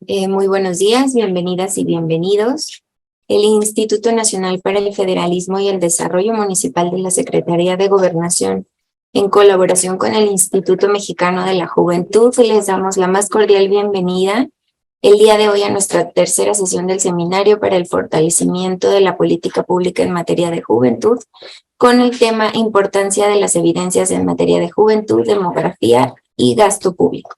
Muy buenos días, bienvenidas y bienvenidos. El Instituto Nacional para el Federalismo y el Desarrollo Municipal de la Secretaría de Gobernación, en colaboración con el Instituto Mexicano de la Juventud, les damos la más cordial bienvenida el día de hoy a nuestra tercera sesión del seminario para el fortalecimiento de la política pública en materia de juventud, con el tema Importancia de las evidencias en materia de juventud, demografía y gasto público,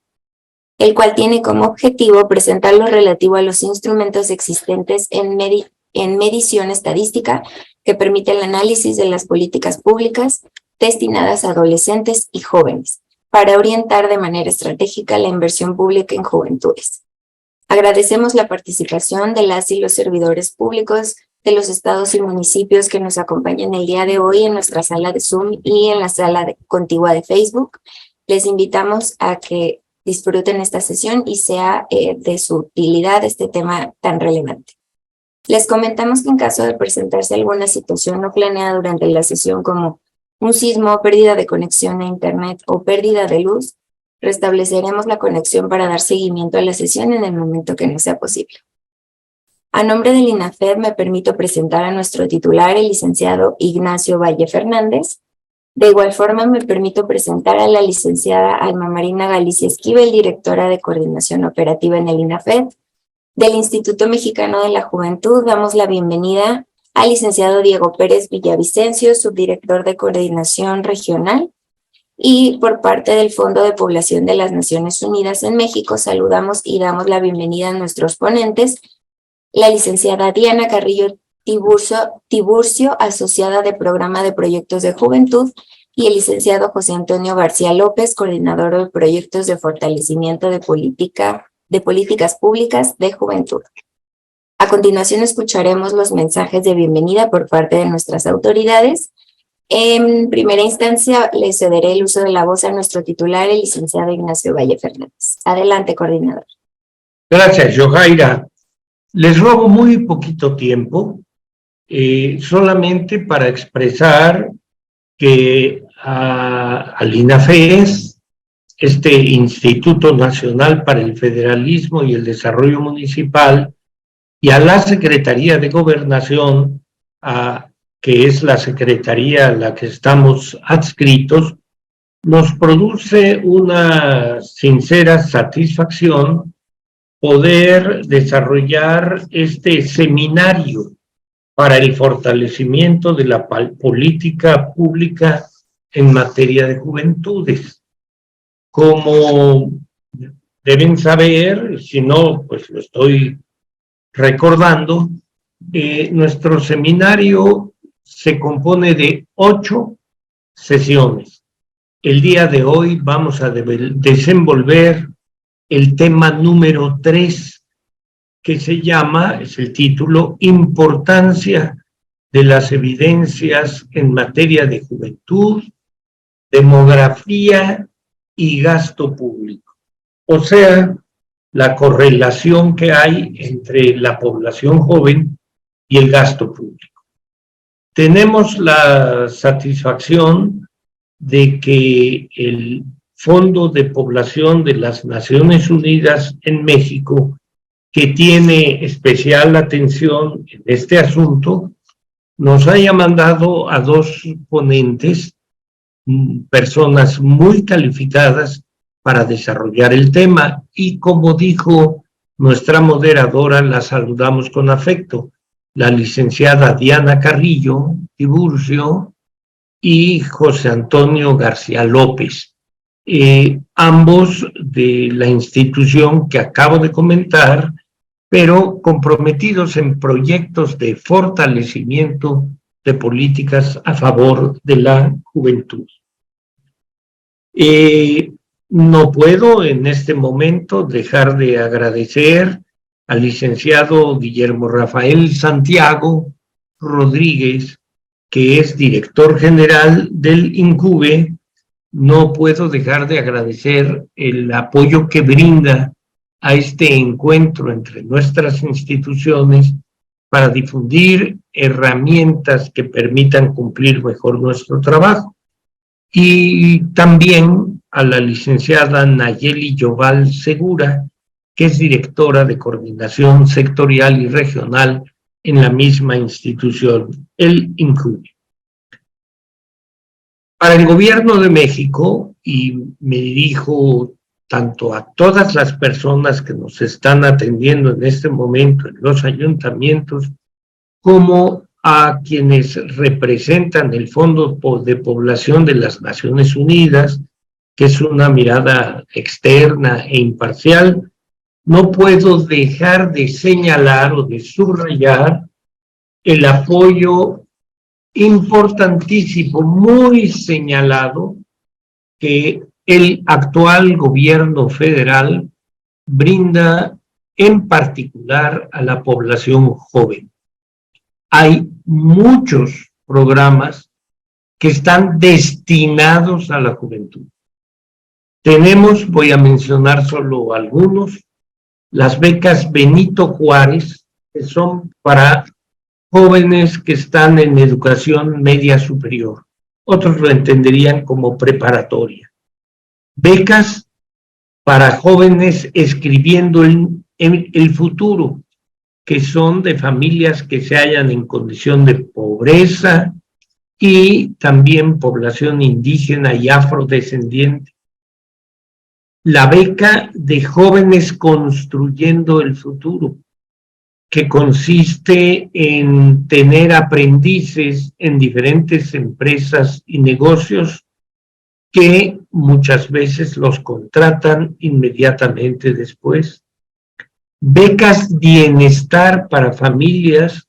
el cual tiene como objetivo presentar lo relativo a los instrumentos existentes en medición estadística que permite el análisis de las políticas públicas destinadas a adolescentes y jóvenes para orientar de manera estratégica la inversión pública en juventudes. Agradecemos la participación de las y los servidores públicos de los estados y municipios que nos acompañan el día de hoy en nuestra sala de Zoom y en la sala contigua de Facebook. Les invitamos a que disfruten esta sesión y sea de su utilidad este tema tan relevante. Les comentamos que en caso de presentarse alguna situación no planeada durante la sesión como un sismo, pérdida de conexión a internet o pérdida de luz, restableceremos la conexión para dar seguimiento a la sesión en el momento que no sea posible. A nombre del INAFED me permito presentar a nuestro titular, el licenciado Ignacio Valle Fernández. De igual forma, me permito presentar a la licenciada Alma Marina Galicia Esquivel, directora de Coordinación Operativa en el INAFED. Del Instituto Mexicano de la Juventud, damos la bienvenida al licenciado Diego Pérez Villavicencio, subdirector de Coordinación Regional. Y por parte del Fondo de Población de las Naciones Unidas en México, saludamos y damos la bienvenida a nuestros ponentes, la licenciada Diana Carrillo Tiburcio, asociada de Programa de Proyectos de Juventud, y el licenciado José Antonio García López, coordinador de Proyectos de Fortalecimiento de Políticas Públicas de Juventud. A continuación escucharemos los mensajes de bienvenida por parte de nuestras autoridades. En primera instancia, le cederé el uso de la voz a nuestro titular, el licenciado Ignacio Valle Fernández. Adelante, coordinador. Gracias, Yojaira. Les robo muy poquito tiempo, solamente para expresar que al INAFES, este Instituto Nacional para el Federalismo y el Desarrollo Municipal, y a la Secretaría de Gobernación, que es la secretaría a la que estamos adscritos, nos produce una sincera satisfacción poder desarrollar este seminario para el fortalecimiento de la política pública en materia de juventudes. Como deben saber, si no, pues lo estoy recordando, nuestro seminario se compone de 8 sesiones. El día de hoy vamos a desenvolver el tema número 3, que se llama, es el título, Importancia de las evidencias en materia de juventud, demografía y gasto público. O sea, la correlación que hay entre la población joven y el gasto público. Tenemos la satisfacción de que el Fondo de Población de las Naciones Unidas en México, que tiene especial atención en este asunto, nos haya mandado a 2 ponentes, personas muy calificadas para desarrollar el tema, y como dijo nuestra moderadora, la saludamos con afecto, la licenciada Diana Carrillo Tiburcio y José Antonio García López, ambos de la institución que acabo de comentar, pero comprometidos en proyectos de fortalecimiento de políticas a favor de la juventud. No puedo en este momento dejar de agradecer al licenciado Guillermo Rafael Santiago Rodríguez, que es director general del INCUBE. No puedo dejar de agradecer el apoyo que brinda a este encuentro entre nuestras instituciones para difundir herramientas que permitan cumplir mejor nuestro trabajo. Y también a la licenciada Nayeli Yoval Segura, que es directora de coordinación sectorial y regional en la misma institución, el INJUVE. Para el gobierno de México, y me dirijo tanto a todas las personas que nos están atendiendo en este momento en los ayuntamientos, como a quienes representan el Fondo de Población de las Naciones Unidas, que es una mirada externa e imparcial, no puedo dejar de señalar o de subrayar el apoyo importantísimo, muy señalado, que el actual gobierno federal brinda en particular a la población joven. Hay muchos programas que están destinados a la juventud. Tenemos, voy a mencionar solo algunos, las becas Benito Juárez, que son para jóvenes que están en educación media superior. Otros lo entenderían como preparatoria. Becas para jóvenes escribiendo el futuro, que son de familias que se hallan en condición de pobreza y también población indígena y afrodescendiente. La beca de jóvenes construyendo el futuro, que consiste en tener aprendices en diferentes empresas y negocios que muchas veces los contratan inmediatamente después. Becas bienestar para familias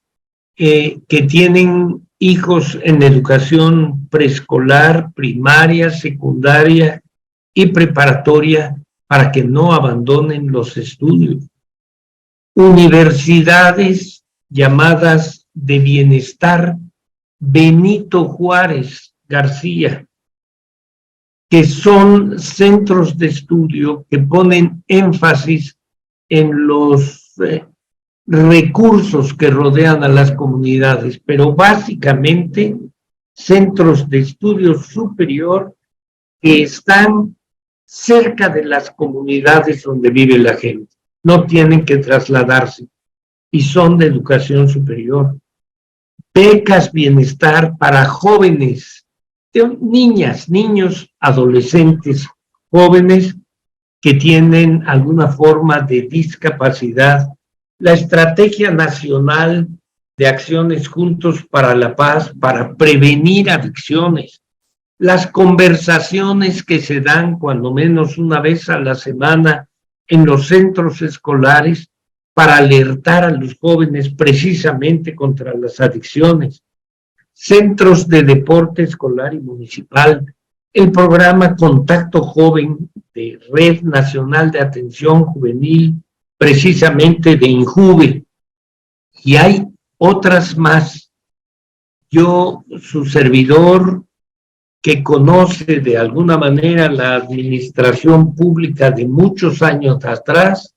que tienen hijos en educación preescolar, primaria, secundaria y preparatoria para que no abandonen los estudios. Universidades llamadas de bienestar Benito Juárez García, que son centros de estudio que ponen énfasis en los recursos que rodean a las comunidades, pero básicamente centros de estudio superior que están cerca de las comunidades donde vive la gente. No tienen que trasladarse y son de educación superior. Becas bienestar para jóvenes, niñas, niños, adolescentes, jóvenes que tienen alguna forma de discapacidad. La Estrategia Nacional de Acciones Juntos para la Paz, para prevenir adicciones. Las conversaciones que se dan cuando menos una vez a la semana en los centros escolares para alertar a los jóvenes precisamente contra las adicciones. Centros de deporte escolar y municipal, el programa Contacto Joven de Red Nacional de Atención Juvenil, precisamente de INJUVE, y hay otras más. Yo, su servidor, que conoce de alguna manera la administración pública de muchos años atrás,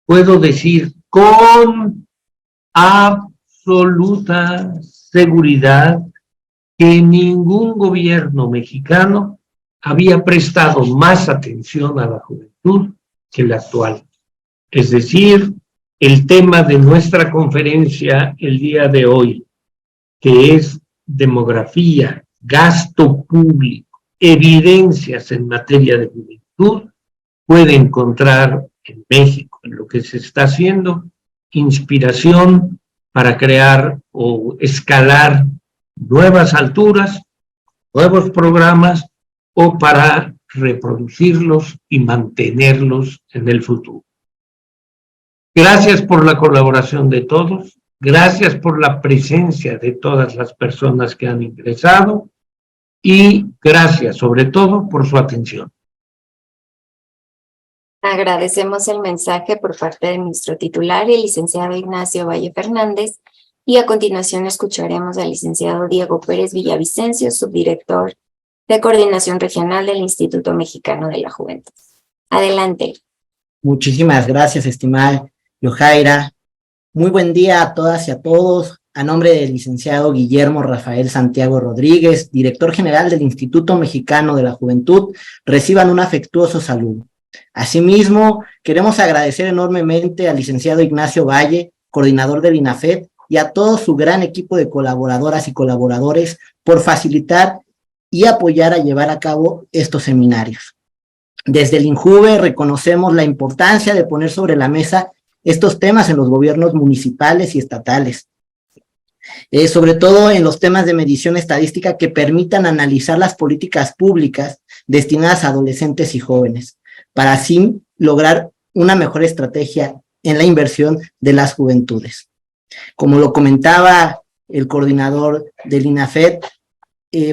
puedo decir con absoluta seguridad que ningún gobierno mexicano había prestado más atención a la juventud que el actual. Es decir, el tema de nuestra conferencia el día de hoy, que es demografía, gasto público, evidencias en materia de juventud, puede encontrar en México, en lo que se está haciendo, inspiración para crear o escalar nuevas alturas, nuevos programas o para reproducirlos y mantenerlos en el futuro. Gracias por la colaboración de todos, gracias por la presencia de todas las personas que han ingresado y gracias sobre todo por su atención. Agradecemos el mensaje por parte del ministro titular, el licenciado Ignacio Valle Fernández, y a continuación escucharemos al licenciado Diego Pérez Villavicencio, subdirector de Coordinación Regional del Instituto Mexicano de la Juventud. Adelante. Muchísimas gracias, estimada Yojaira. Muy buen día a todas y a todos. A nombre del licenciado Guillermo Rafael Santiago Rodríguez, director general del Instituto Mexicano de la Juventud, reciban un afectuoso saludo. Asimismo, queremos agradecer enormemente al licenciado Ignacio Valle, coordinador del INAFED, y a todo su gran equipo de colaboradoras y colaboradores por facilitar y apoyar a llevar a cabo estos seminarios. Desde el INJUVE reconocemos la importancia de poner sobre la mesa estos temas en los gobiernos municipales y estatales, sobre todo en los temas de medición estadística que permitan analizar las políticas públicas destinadas a adolescentes y jóvenes, para así lograr una mejor estrategia en la inversión de las juventudes. Como lo comentaba el coordinador del INAFED,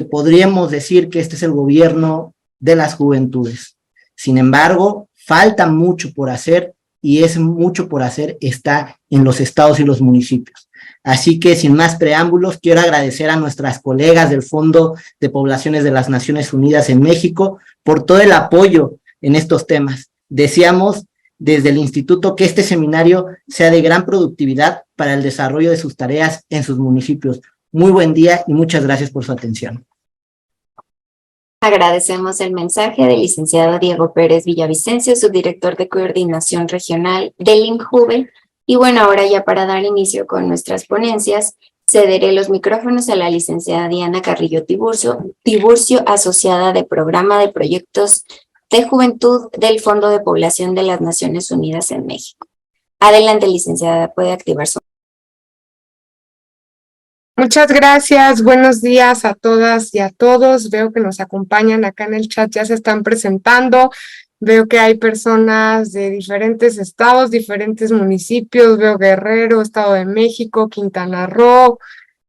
podríamos decir que este es el gobierno de las juventudes. Sin embargo, falta mucho por hacer, y ese mucho por hacer está en los estados y los municipios. Así que, sin más preámbulos, quiero agradecer a nuestras colegas del Fondo de Poblaciones de las Naciones Unidas en México por todo el apoyo en estos temas. Deseamos desde el instituto que este seminario sea de gran productividad para el desarrollo de sus tareas en sus municipios. Muy buen día y muchas gracias por su atención. Agradecemos el mensaje del licenciado Diego Pérez Villavicencio, subdirector de Coordinación Regional del INJUVE. Y bueno, ahora ya para dar inicio con nuestras ponencias, cederé los micrófonos a la licenciada Diana Carrillo Tiburcio, asociada de Programa de Proyectos de Juventud del Fondo de Población de las Naciones Unidas en México. Adelante, licenciada, puede activar su... Muchas gracias, buenos días a todas y a todos. Veo que nos acompañan acá en el chat, ya se están presentando. Veo que hay personas de diferentes estados, diferentes municipios. Veo Guerrero, Estado de México, Quintana Roo,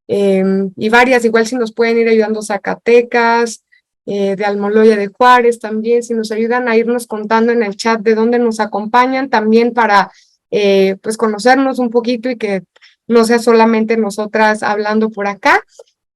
y varias. Igual si nos pueden ir ayudando Zacatecas, de Almoloya de Juárez también, si nos ayudan a irnos contando en el chat de dónde nos acompañan, también para pues conocernos un poquito y que no sea solamente nosotras hablando por acá.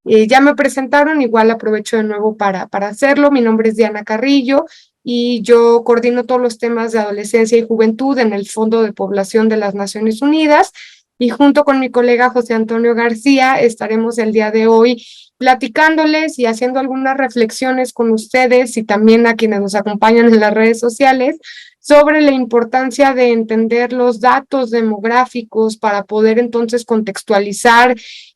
Ya me presentaron, igual aprovecho de nuevo para hacerlo. Mi nombre es Diana Carrillo y yo coordino todos los temas de adolescencia y juventud en el Fondo de Población de las Naciones Unidas, y junto con mi colega José Antonio García estaremos el día de hoy platicándoles y haciendo algunas reflexiones con ustedes y también a quienes nos acompañan en las redes sociales sobre la importancia de entender los datos demográficos para poder entonces contextualizar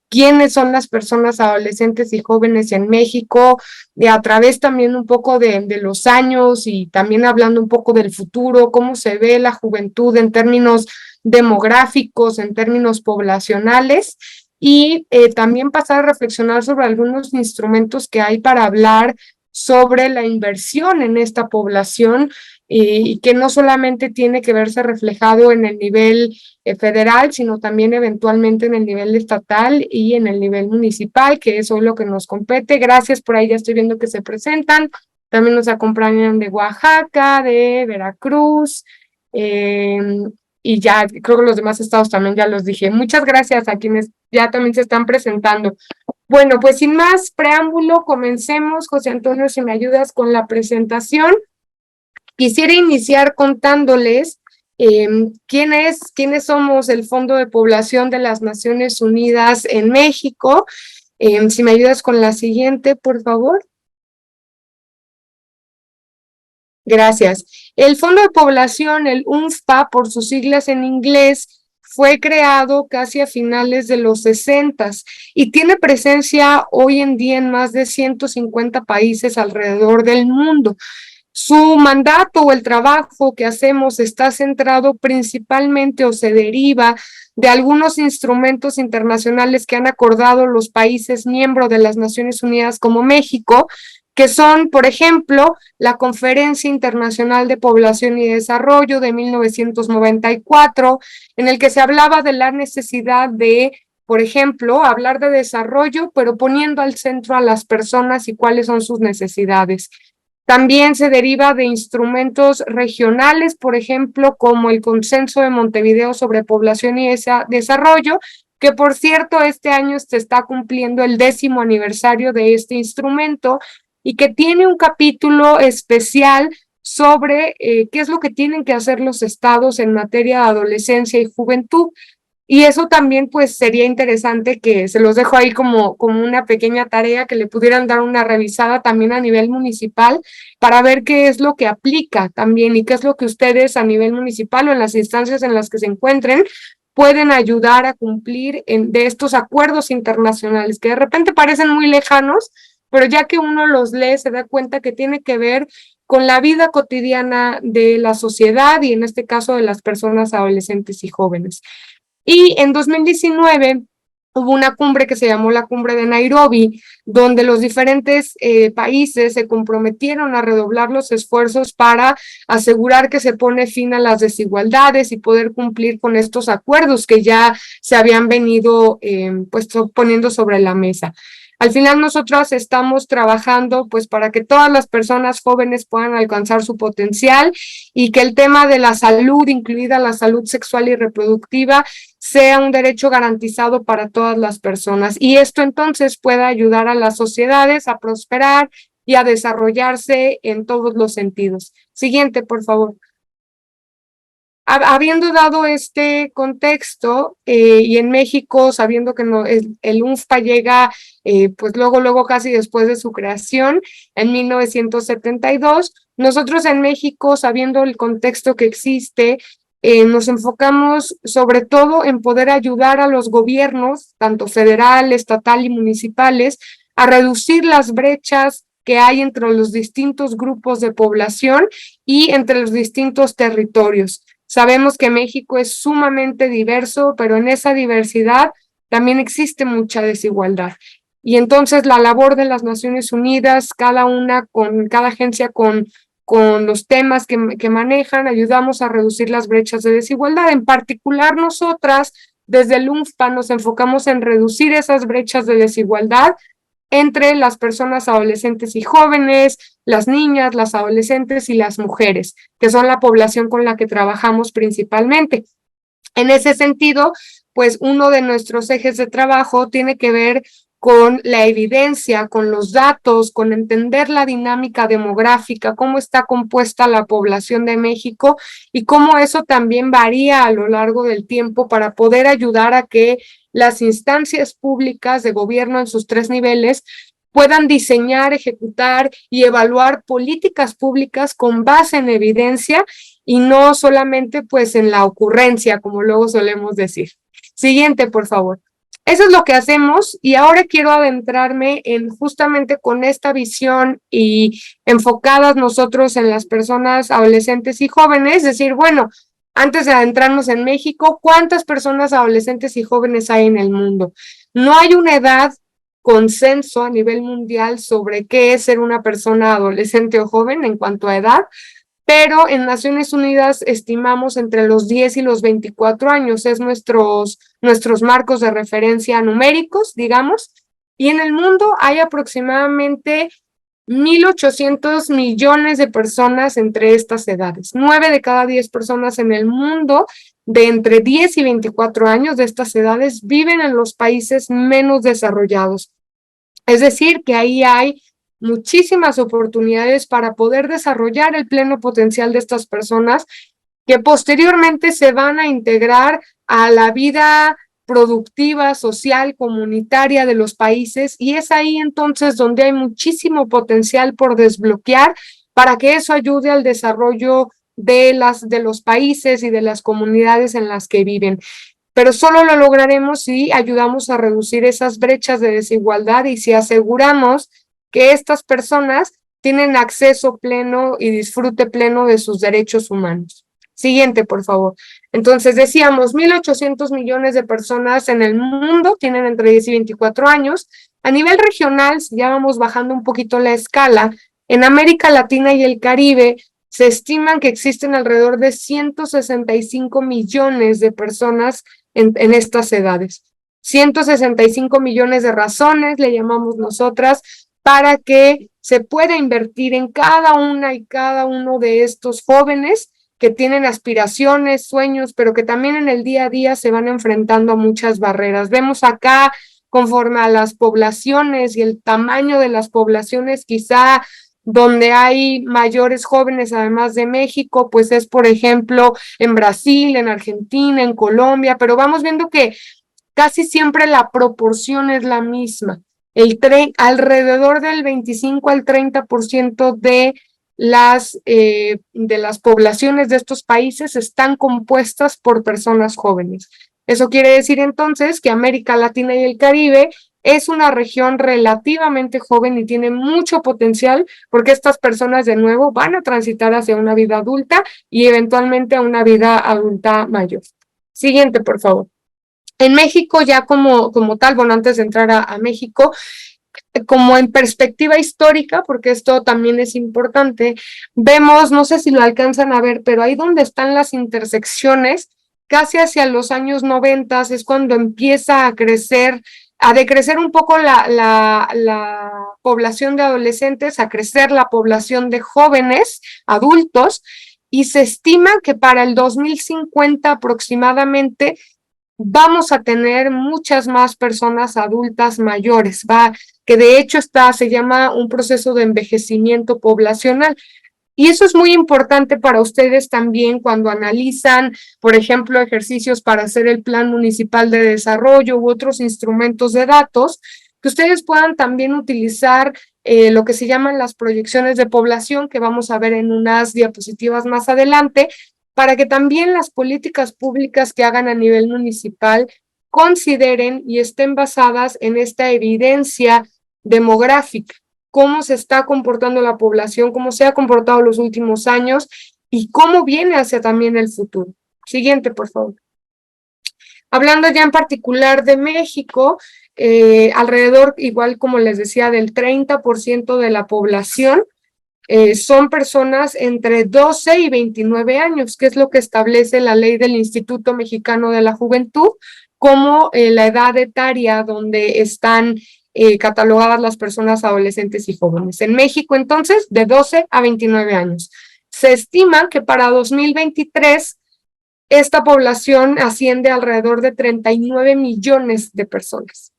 quiénes son las personas adolescentes y jóvenes en México, y a través también un poco de los años y también hablando un poco del futuro, cómo se ve la juventud en términos demográficos, en términos poblacionales, y también pasar a reflexionar sobre algunos instrumentos que hay para hablar sobre la inversión en esta población, y que no solamente tiene que verse reflejado en el nivel federal, sino también eventualmente en el nivel estatal y en el nivel municipal, que es hoy lo que nos compete. Gracias, por ahí ya estoy viendo que se presentan. También nos acompañan de Oaxaca, de Veracruz, y ya creo que los demás estados también ya los dije. Muchas gracias a quienes ya también se están presentando. Bueno, pues sin más preámbulo, comencemos. José Antonio, si me ayudas con la presentación. Quisiera iniciar contándoles quiénes somos el Fondo de Población de las Naciones Unidas en México. Si me ayudas con la siguiente, por favor. Gracias. El Fondo de Población, el UNFPA, por sus siglas en inglés, fue creado casi a finales de los 60s y tiene presencia hoy en día en más de 150 países alrededor del mundo. Su mandato o el trabajo que hacemos está centrado principalmente o se deriva de algunos instrumentos internacionales que han acordado los países miembros de las Naciones Unidas como México, que son, por ejemplo, la Conferencia Internacional de Población y Desarrollo de 1994, en el que se hablaba de la necesidad de, por ejemplo, hablar de desarrollo, pero poniendo al centro a las personas y cuáles son sus necesidades. También se deriva de instrumentos regionales, por ejemplo, como el Consenso de Montevideo sobre Población y Desarrollo, que por cierto este año se está cumpliendo el 10º aniversario de este instrumento y que tiene un capítulo especial sobre qué es lo que tienen que hacer los estados en materia de adolescencia y juventud. Y eso también pues sería interesante que se los dejo ahí como una pequeña tarea, que le pudieran dar una revisada también a nivel municipal para ver qué es lo que aplica también y qué es lo que ustedes a nivel municipal o en las instancias en las que se encuentren pueden ayudar a cumplir de estos acuerdos internacionales que de repente parecen muy lejanos, pero ya que uno los lee se da cuenta que tiene que ver con la vida cotidiana de la sociedad y en este caso de las personas adolescentes y jóvenes. Y en 2019 hubo una cumbre que se llamó la Cumbre de Nairobi, donde los diferentes países se comprometieron a redoblar los esfuerzos para asegurar que se pone fin a las desigualdades y poder cumplir con estos acuerdos que ya se habían venido pues poniendo sobre la mesa. Al final nosotros estamos trabajando pues para que todas las personas jóvenes puedan alcanzar su potencial y que el tema de la salud, incluida la salud sexual y reproductiva, sea un derecho garantizado para todas las personas. Y esto entonces pueda ayudar a las sociedades a prosperar y a desarrollarse en todos los sentidos. Siguiente, por favor. Habiendo dado este contexto y en México, sabiendo que el UNFPA llega pues luego casi después de su creación en 1972, nosotros en México, sabiendo el contexto que existe, nos enfocamos sobre todo en poder ayudar a los gobiernos, tanto federal, estatal y municipales, a reducir las brechas que hay entre los distintos grupos de población y entre los distintos territorios. Sabemos que México es sumamente diverso, pero en esa diversidad también existe mucha desigualdad. Y entonces la labor de las Naciones Unidas, cada agencia con los temas que manejan, ayudamos a reducir las brechas de desigualdad. En particular, nosotras, desde el UNFPA, nos enfocamos en reducir esas brechas de desigualdad entre las personas adolescentes y jóvenes, las niñas, las adolescentes y las mujeres, que son la población con la que trabajamos principalmente. En ese sentido, pues uno de nuestros ejes de trabajo tiene que ver con la evidencia, con los datos, con entender la dinámica demográfica, cómo está compuesta la población de México y cómo eso también varía a lo largo del tiempo para poder ayudar a que las instancias públicas de gobierno en sus 3 niveles puedan diseñar, ejecutar y evaluar políticas públicas con base en evidencia y no solamente pues en la ocurrencia, como luego solemos decir. Siguiente, por favor. Eso es lo que hacemos y ahora quiero adentrarme en justamente con esta visión y enfocadas nosotros en las personas adolescentes y jóvenes, decir, bueno, antes de adentrarnos en México, ¿cuántas personas adolescentes y jóvenes hay en el mundo? No hay una edad consenso a nivel mundial sobre qué es ser una persona adolescente o joven en cuanto a edad, pero en Naciones Unidas estimamos entre los 10 y los 24 años, es nuestros marcos de referencia numéricos, digamos, y en el mundo hay aproximadamente 1.800 millones de personas entre estas edades. 9 de cada 10 personas en el mundo de entre 10 y 24 años de estas edades viven en los países menos desarrollados. Es decir, que ahí hay muchísimas oportunidades para poder desarrollar el pleno potencial de estas personas que posteriormente se van a integrar a la vida productiva, social, comunitaria de los países y es ahí entonces donde hay muchísimo potencial por desbloquear para que eso ayude al desarrollo de los países y de las comunidades en las que viven. Pero solo lo lograremos si ayudamos a reducir esas brechas de desigualdad y si aseguramos que estas personas tienen acceso pleno y disfrute pleno de sus derechos humanos. Siguiente, por favor. Entonces decíamos, 1.800 millones de personas en el mundo tienen entre 10 y 24 años. A nivel regional, ya vamos bajando un poquito la escala, en América Latina y el Caribe se estiman que existen alrededor de 165 millones de personas en estas edades. 165 millones de razones, le llamamos nosotras, para que se pueda invertir en cada una y cada uno de estos jóvenes que tienen aspiraciones, sueños, pero que también en el día a día se van enfrentando a muchas barreras. Vemos acá, conforme a las poblaciones y el tamaño de las poblaciones, quizá donde hay mayores jóvenes además de México, pues es por ejemplo en Brasil, en Argentina, en Colombia, pero vamos viendo que casi siempre la proporción es la misma. Alrededor del 25 al 30% de las poblaciones de estos países están compuestas por personas jóvenes. Eso quiere decir entonces que América Latina y el Caribe es una región relativamente joven y tiene mucho potencial porque estas personas de nuevo van a transitar hacia una vida adulta y eventualmente a una vida adulta mayor. Siguiente, por favor. En México ya como tal, bueno, antes de entrar a México, como en perspectiva histórica, porque esto también es importante, vemos, no sé si lo alcanzan a ver, pero ahí donde están las intersecciones, casi hacia los años 90 es cuando empieza a decrecer un poco la población de adolescentes, a crecer la población de jóvenes, adultos, y se estima que para el 2050 aproximadamente vamos a tener muchas más personas adultas mayores, que de hecho se llama un proceso de envejecimiento poblacional. Y eso es muy importante para ustedes también cuando analizan, por ejemplo, ejercicios para hacer el Plan Municipal de Desarrollo u otros instrumentos de datos, que ustedes puedan también utilizar lo que se llaman las proyecciones de población, que vamos a ver en unas diapositivas más adelante, para que también las políticas públicas que hagan a nivel municipal consideren y estén basadas en esta evidencia demográfica, cómo se está comportando la población, cómo se ha comportado los últimos años y cómo viene hacia también el futuro. Siguiente, por favor. Hablando ya en particular de México, alrededor, igual como les decía, del 30% de la población son personas entre 12 y 29 años, que es lo que establece la ley del Instituto Mexicano de la Juventud como la edad etaria donde están catalogadas las personas adolescentes y jóvenes. En México, entonces, de 12 a 29 años. Se estima que para 2023 esta población asciende a alrededor de 39 millones de personas.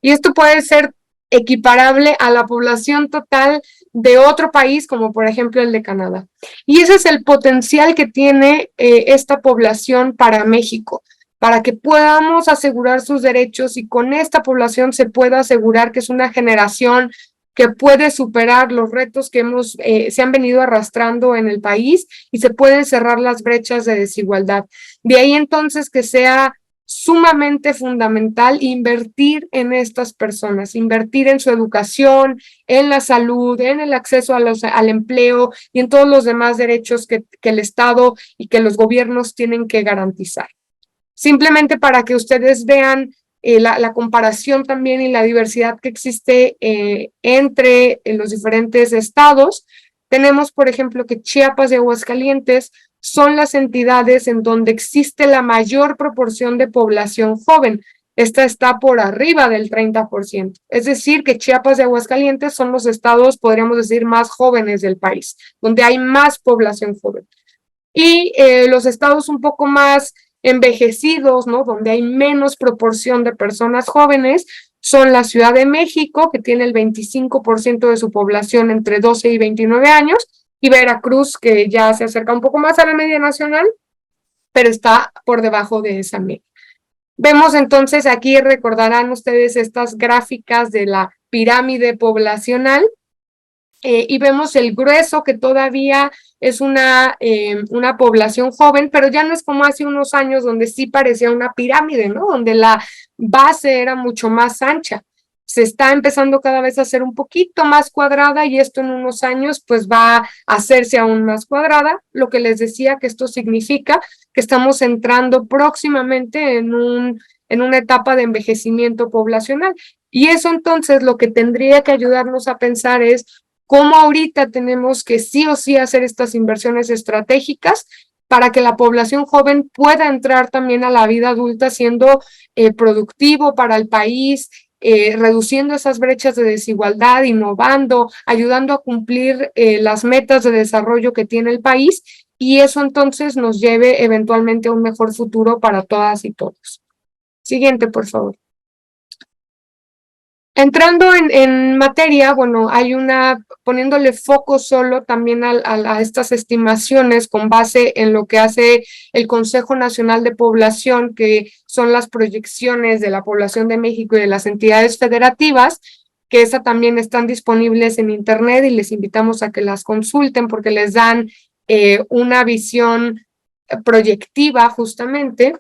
Y esto puede ser equiparable a la población total de otro país, como por ejemplo el de Canadá. Y ese es el potencial que tiene esta población para México, para que podamos asegurar sus derechos y con esta población se pueda asegurar que es una generación que puede superar los retos que se han venido arrastrando en el país y se pueden cerrar las brechas de desigualdad. De ahí entonces que sea sumamente fundamental invertir en estas personas, invertir en su educación, en la salud, en el acceso al empleo y en todos los demás derechos que el Estado y que los gobiernos tienen que garantizar. Simplemente para que ustedes vean la comparación también y la diversidad que existe entre los diferentes estados. Tenemos, por ejemplo, que Chiapas y Aguascalientes son las entidades en donde existe la mayor proporción de población joven. Esta está por arriba del 30%. Es decir, que Chiapas y Aguascalientes son los estados, podríamos decir, más jóvenes del país, donde hay más población joven. Y los estados un poco más envejecidos, ¿no? Donde hay menos proporción de personas jóvenes, son la Ciudad de México, que tiene el 25% de su población entre 12 y 29 años, y Veracruz, que ya se acerca un poco más a la media nacional, pero está por debajo de esa media. Vemos entonces aquí, recordarán ustedes estas gráficas de la pirámide poblacional, y vemos el grueso que todavía es una población joven, pero ya no es como hace unos años donde sí parecía una pirámide, ¿no? Donde la base era mucho más ancha. Se está empezando cada vez a hacer un poquito más cuadrada y esto en unos años pues va a hacerse aún más cuadrada, lo que les decía que esto significa que estamos entrando próximamente en una etapa de envejecimiento poblacional. Y eso entonces lo que tendría que ayudarnos a pensar es cómo ahorita tenemos que sí o sí hacer estas inversiones estratégicas para que la población joven pueda entrar también a la vida adulta siendo productivo para el país, reduciendo esas brechas de desigualdad, innovando, ayudando a cumplir las metas de desarrollo que tiene el país, y eso entonces nos lleve eventualmente a un mejor futuro para todas y todos. Siguiente, por favor. Entrando en materia, bueno, hay poniéndole foco solo también a estas estimaciones con base en lo que hace el Consejo Nacional de Población, que son las proyecciones de la población de México y de las entidades federativas, que esas también están disponibles en internet y les invitamos a que las consulten porque les dan una visión proyectiva justamente.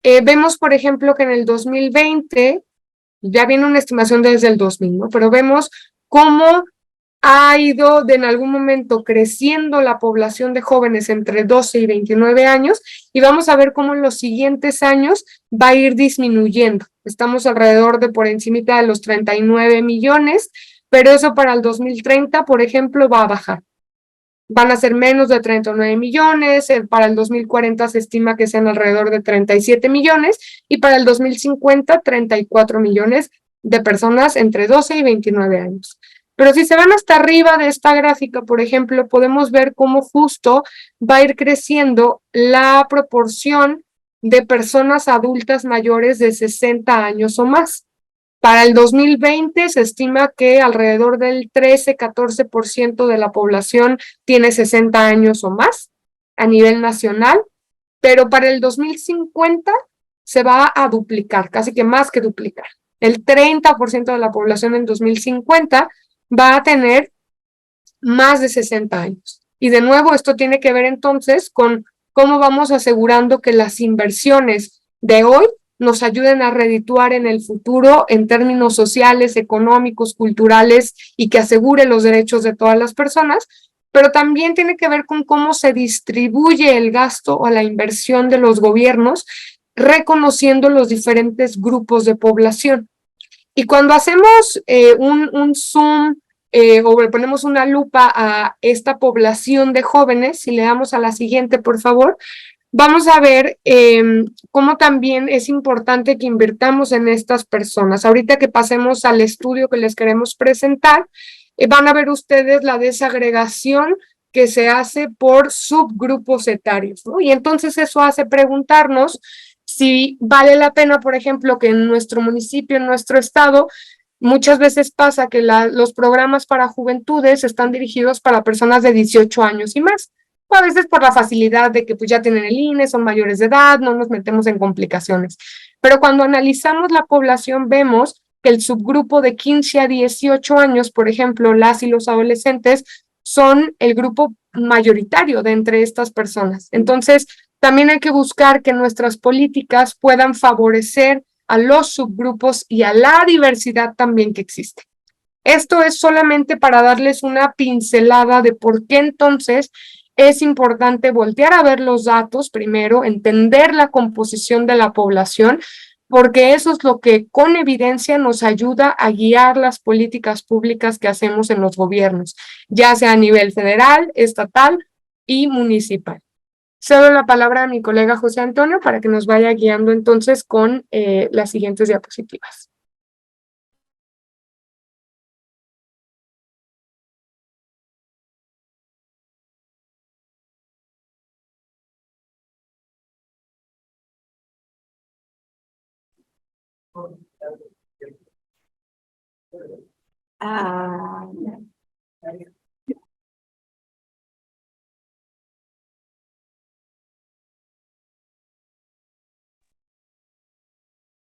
Vemos, por ejemplo, que en el 2020, ya viene una estimación desde el 2000, ¿no? Pero vemos cómo ha ido en algún momento creciendo la población de jóvenes entre 12 y 29 años y vamos a ver cómo en los siguientes años va a ir disminuyendo. Estamos alrededor de por encimita de los 39 millones, pero eso para el 2030, por ejemplo, va a bajar. Van a ser menos de 39 millones, para el 2040 se estima que sean alrededor de 37 millones y para el 2050 34 millones de personas entre 12 y 29 años. Pero si se van hasta arriba de esta gráfica, por ejemplo, podemos ver cómo justo va a ir creciendo la proporción de personas adultas mayores de 60 años o más. Para el 2020 se estima que alrededor del 13-14% de la población tiene 60 años o más a nivel nacional, pero para el 2050 se va a duplicar, casi que más que duplicar. El 30% de la población en 2050 va a tener más de 60 años. Y de nuevo, esto tiene que ver entonces con cómo vamos asegurando que las inversiones de hoy nos ayuden a redituar en el futuro en términos sociales, económicos, culturales y que asegure los derechos de todas las personas, pero también tiene que ver con cómo se distribuye el gasto o la inversión de los gobiernos, reconociendo los diferentes grupos de población. Y cuando hacemos un zoom o le ponemos una lupa a esta población de jóvenes, si le damos a la siguiente, por favor, vamos a ver cómo también es importante que invirtamos en estas personas. Ahorita que pasemos al estudio que les queremos presentar, van a ver ustedes la desagregación que se hace por subgrupos etarios, ¿no? Y entonces eso hace preguntarnos si vale la pena, por ejemplo, que en nuestro municipio, en nuestro estado, muchas veces pasa que los programas para juventudes están dirigidos para personas de 18 años y más. A veces por la facilidad de que pues ya tienen el INE, son mayores de edad, no nos metemos en complicaciones. Pero cuando analizamos la población vemos que el subgrupo de 15 a 18 años, por ejemplo, las y los adolescentes, son el grupo mayoritario de entre estas personas. Entonces, también hay que buscar que nuestras políticas puedan favorecer a los subgrupos y a la diversidad también que existe. Esto es solamente para darles una pincelada de por qué entonces es importante voltear a ver los datos primero, entender la composición de la población, porque eso es lo que con evidencia nos ayuda a guiar las políticas públicas que hacemos en los gobiernos, ya sea a nivel federal, estatal y municipal. Cedo la palabra a mi colega José Antonio para que nos vaya guiando entonces con las siguientes diapositivas.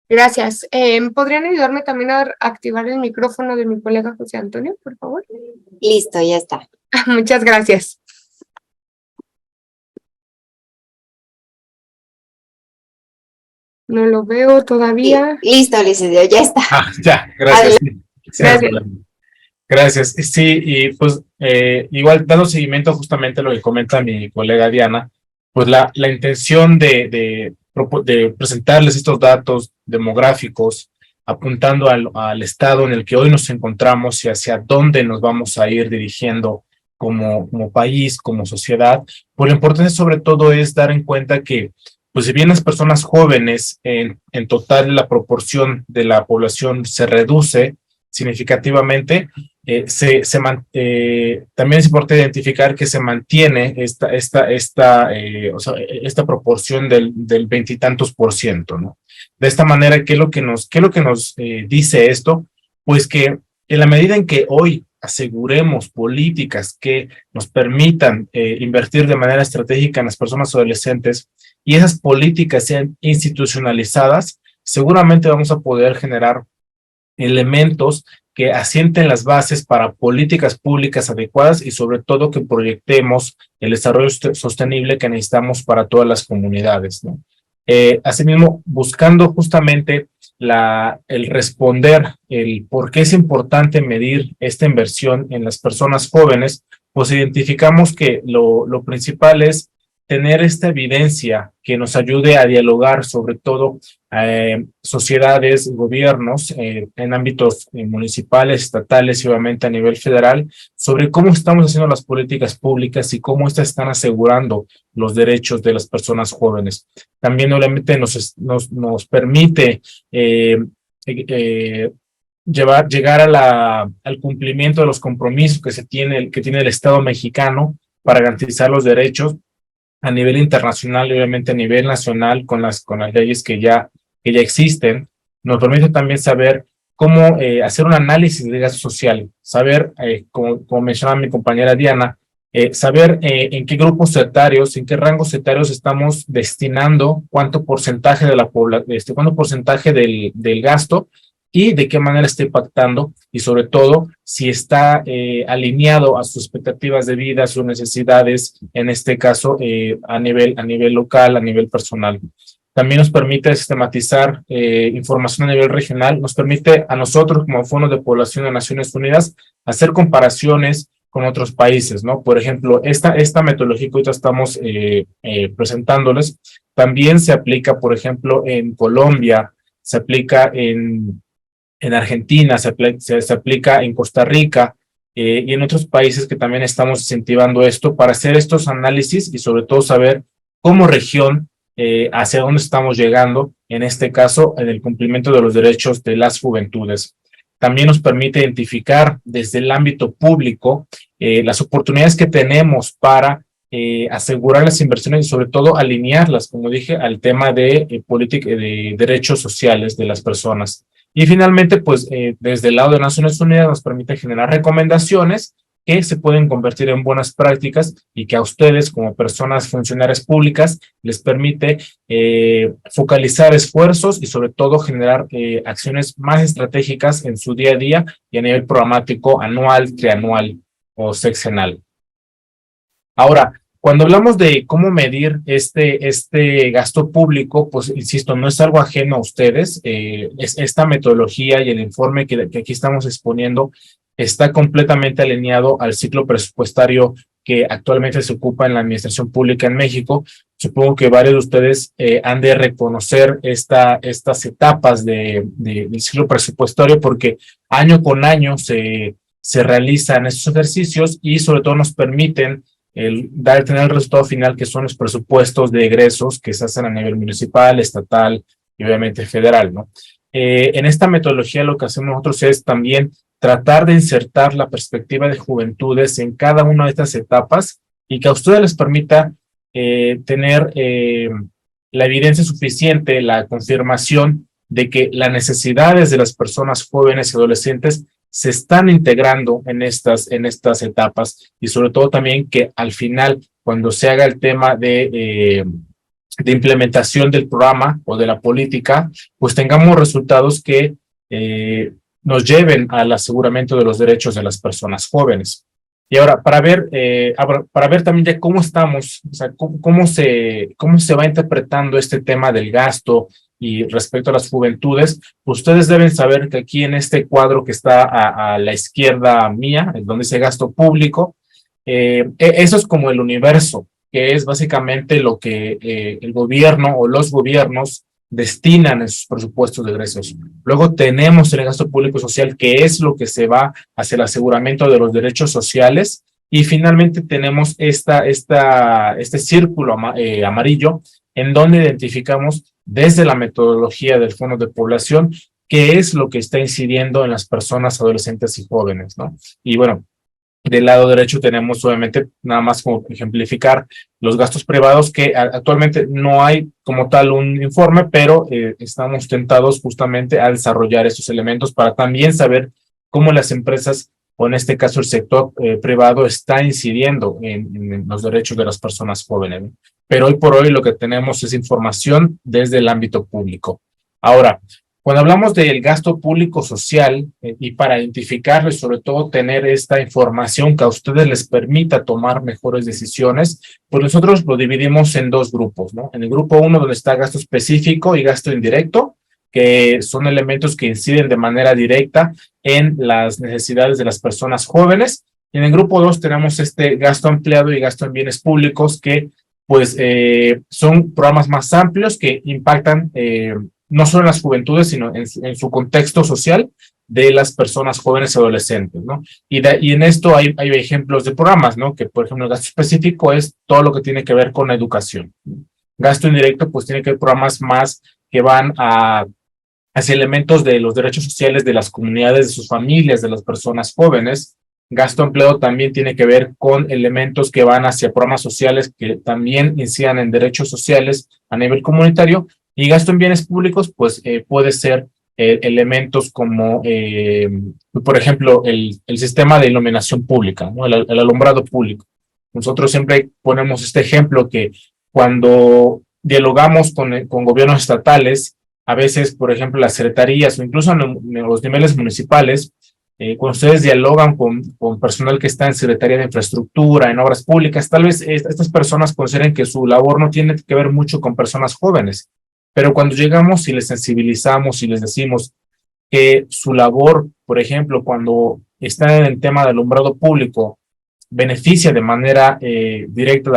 Gracias. ¿Podrían ayudarme también a activar el micrófono de mi colega José Antonio, por favor? Listo, ya está. Muchas gracias. No lo veo todavía. Listo, licenciado, ya está. Ya, gracias. Sí, Gracias. Gracias. Sí, y pues igual dando seguimiento justamente a lo que comenta mi colega Diana, pues la intención de presentarles estos datos demográficos, apuntando al estado en el que hoy nos encontramos y hacia dónde nos vamos a ir dirigiendo como país, como sociedad, pues lo importante sobre todo es dar en cuenta que pues si bien las personas jóvenes en total la proporción de la población se reduce significativamente, también es importante identificar que se mantiene esta proporción del veintitantos %, ¿no? De esta manera, ¿qué es lo que nos dice esto? pues que en la medida en que hoy aseguremos políticas que nos permitan invertir de manera estratégica en las personas adolescentes y esas políticas sean institucionalizadas, seguramente vamos a poder generar elementos que asienten las bases para políticas públicas adecuadas y sobre todo que proyectemos el desarrollo sostenible que necesitamos para todas las comunidades, ¿no? Asimismo, buscando justamente el responder, el por qué es importante medir esta inversión en las personas jóvenes, pues identificamos que lo principal es tener esta evidencia que nos ayude a dialogar sobre todo sociedades, gobiernos en ámbitos municipales, estatales y obviamente a nivel federal sobre cómo estamos haciendo las políticas públicas y cómo estas están asegurando los derechos de las personas jóvenes. También obviamente nos permite llegar al cumplimiento de los compromisos que tiene el Estado mexicano para garantizar los derechos a nivel internacional y obviamente a nivel nacional con las leyes que ya existen. Nos permite también saber cómo hacer un análisis de gasto social, saber, como mencionaba mi compañera Diana, saber en qué grupos etarios, en qué rangos etarios estamos destinando cuánto porcentaje de la población, cuánto porcentaje del gasto y de qué manera está impactando y sobre todo si está alineado a sus expectativas de vida, a sus necesidades, en este caso a nivel local, a nivel personal. También nos permite sistematizar información a nivel regional, nos permite a nosotros como Fondo de Población de Naciones Unidas hacer comparaciones con otros países, ¿no? Por ejemplo, esta metodología que ahorita estamos presentándoles también se aplica, por ejemplo, en Colombia, se aplica en Argentina, se aplica en Costa Rica y en otros países que también estamos incentivando esto para hacer estos análisis y sobre todo saber como región hacia dónde estamos llegando, en este caso en el cumplimiento de los derechos de las juventudes. También nos permite identificar desde el ámbito público las oportunidades que tenemos para asegurar las inversiones y sobre todo alinearlas, como dije, al tema de política de derechos sociales de las personas. Y finalmente, pues desde el lado de Naciones Unidas nos permite generar recomendaciones que se pueden convertir en buenas prácticas y que a ustedes como personas funcionarias públicas les permite focalizar esfuerzos y sobre todo generar acciones más estratégicas en su día a día y a nivel programático anual, trianual o sexenal. Ahora, cuando hablamos de cómo medir este gasto público, pues insisto, no es algo ajeno a ustedes. Es esta metodología y el informe que aquí estamos exponiendo está completamente alineado al ciclo presupuestario que actualmente se ocupa en la administración pública en México. Supongo que varios de ustedes han de reconocer estas etapas del ciclo presupuestario porque año con año se realizan estos ejercicios y sobre todo nos permiten tener el resultado final que son los presupuestos de egresos que se hacen a nivel municipal, estatal y obviamente federal, ¿no? En esta metodología lo que hacemos nosotros es también tratar de insertar la perspectiva de juventudes en cada una de estas etapas y que a ustedes les permita tener la evidencia suficiente, la confirmación de que las necesidades de las personas jóvenes y adolescentes se están integrando en estas etapas y sobre todo también que al final, cuando se haga el tema de implementación del programa o de la política, pues tengamos resultados que nos lleven al aseguramiento de los derechos de las personas jóvenes. Y ahora, para ver también de cómo estamos, o sea, cómo se va interpretando este tema del gasto y respecto a las juventudes, ustedes deben saber que aquí en este cuadro que está a la izquierda mía, donde dice gasto público, eso es como el universo, que es básicamente lo que el gobierno o los gobiernos destinan en sus presupuestos de egresos. Luego tenemos el gasto público social, que es lo que se va hacia el aseguramiento de los derechos sociales, y finalmente tenemos este círculo amarillo, en donde identificamos desde la metodología del Fondo de Población qué es lo que está incidiendo en las personas adolescentes y jóvenes, ¿no? Y bueno, Del lado derecho tenemos obviamente nada más como ejemplificar los gastos privados que actualmente no hay como tal un informe, pero estamos tentados justamente a desarrollar estos elementos para también saber cómo las empresas o en este caso el sector privado está incidiendo en los derechos de las personas jóvenes, ¿no? Pero hoy por hoy lo que tenemos es información desde el ámbito público. Ahora, cuando hablamos del gasto público social y para identificarlo y sobre todo tener esta información que a ustedes les permita tomar mejores decisiones, pues nosotros lo dividimos en dos grupos, ¿no? En el grupo 1 donde está gasto específico y gasto indirecto, que son elementos que inciden de manera directa en las necesidades de las personas jóvenes. Y en el grupo 2 tenemos este gasto ampliado y gasto en bienes públicos que pues son programas más amplios que impactan no solo en las juventudes, sino en su contexto social de las personas jóvenes y adolescentes, ¿no? Y en esto hay ejemplos de programas, ¿no? Que, por ejemplo, el gasto específico es todo lo que tiene que ver con la educación. Gasto indirecto, pues tiene que ver programas más que van hacia elementos de los derechos sociales de las comunidades, de sus familias, de las personas jóvenes. Gasto empleado también tiene que ver con elementos que van hacia programas sociales que también incidan en derechos sociales a nivel comunitario. Y gasto en bienes públicos, pues puede ser elementos como, por ejemplo, el sistema de iluminación pública, ¿no? El alumbrado público. Nosotros siempre ponemos este ejemplo que cuando dialogamos con gobiernos estatales, a veces, por ejemplo, las secretarías o incluso en los niveles municipales, cuando ustedes dialogan con personal que está en Secretaría de Infraestructura, en obras públicas, tal vez estas personas consideren que su labor no tiene que ver mucho con personas jóvenes. Pero cuando llegamos y les sensibilizamos y les decimos que su labor, por ejemplo, cuando están en el tema del alumbrado público, beneficia de manera directa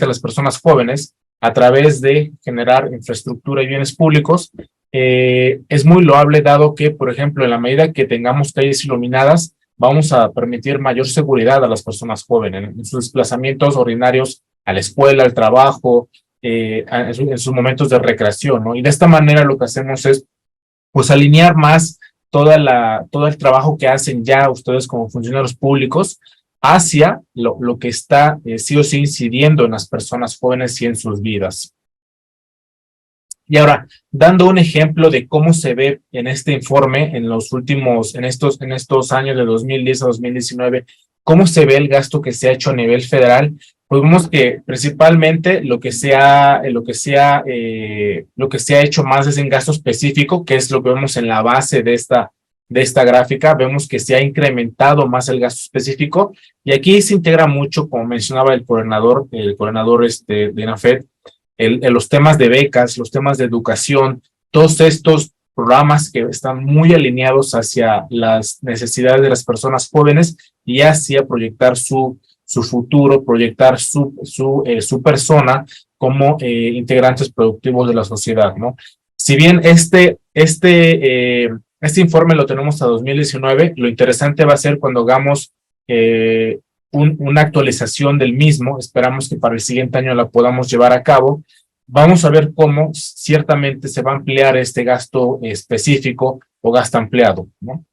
a las personas jóvenes a través de generar infraestructura y bienes públicos, es muy loable dado que, por ejemplo, en la medida que tengamos calles iluminadas, vamos a permitir mayor seguridad a las personas jóvenes en sus desplazamientos ordinarios a la escuela, al trabajo, en sus momentos de recreación, ¿no? Y de esta manera lo que hacemos es, pues, alinear más todo el trabajo que hacen ya ustedes como funcionarios públicos hacia lo que está sí o sí incidiendo en las personas jóvenes y en sus vidas. Y ahora, dando un ejemplo de cómo se ve en este informe, en estos años de 2010 a 2019, cómo se ve el gasto que se ha hecho a nivel federal, pues vemos que principalmente lo que se ha hecho más es en gasto específico, que es lo que vemos en la base de esta gráfica. Vemos que se ha incrementado más el gasto específico y aquí se integra mucho, como mencionaba el coordinador de INAFED, los temas de becas, los temas de educación, todos estos programas que están muy alineados hacia las necesidades de las personas jóvenes y hacia proyectar su futuro, proyectar su persona como integrantes productivos de la sociedad, ¿no? Si bien este informe lo tenemos hasta 2019, lo interesante va a ser cuando hagamos una actualización del mismo. Esperamos que para el siguiente año la podamos llevar a cabo. Vamos a ver cómo ciertamente se va a ampliar este gasto específico o gasto ampliado, ¿no?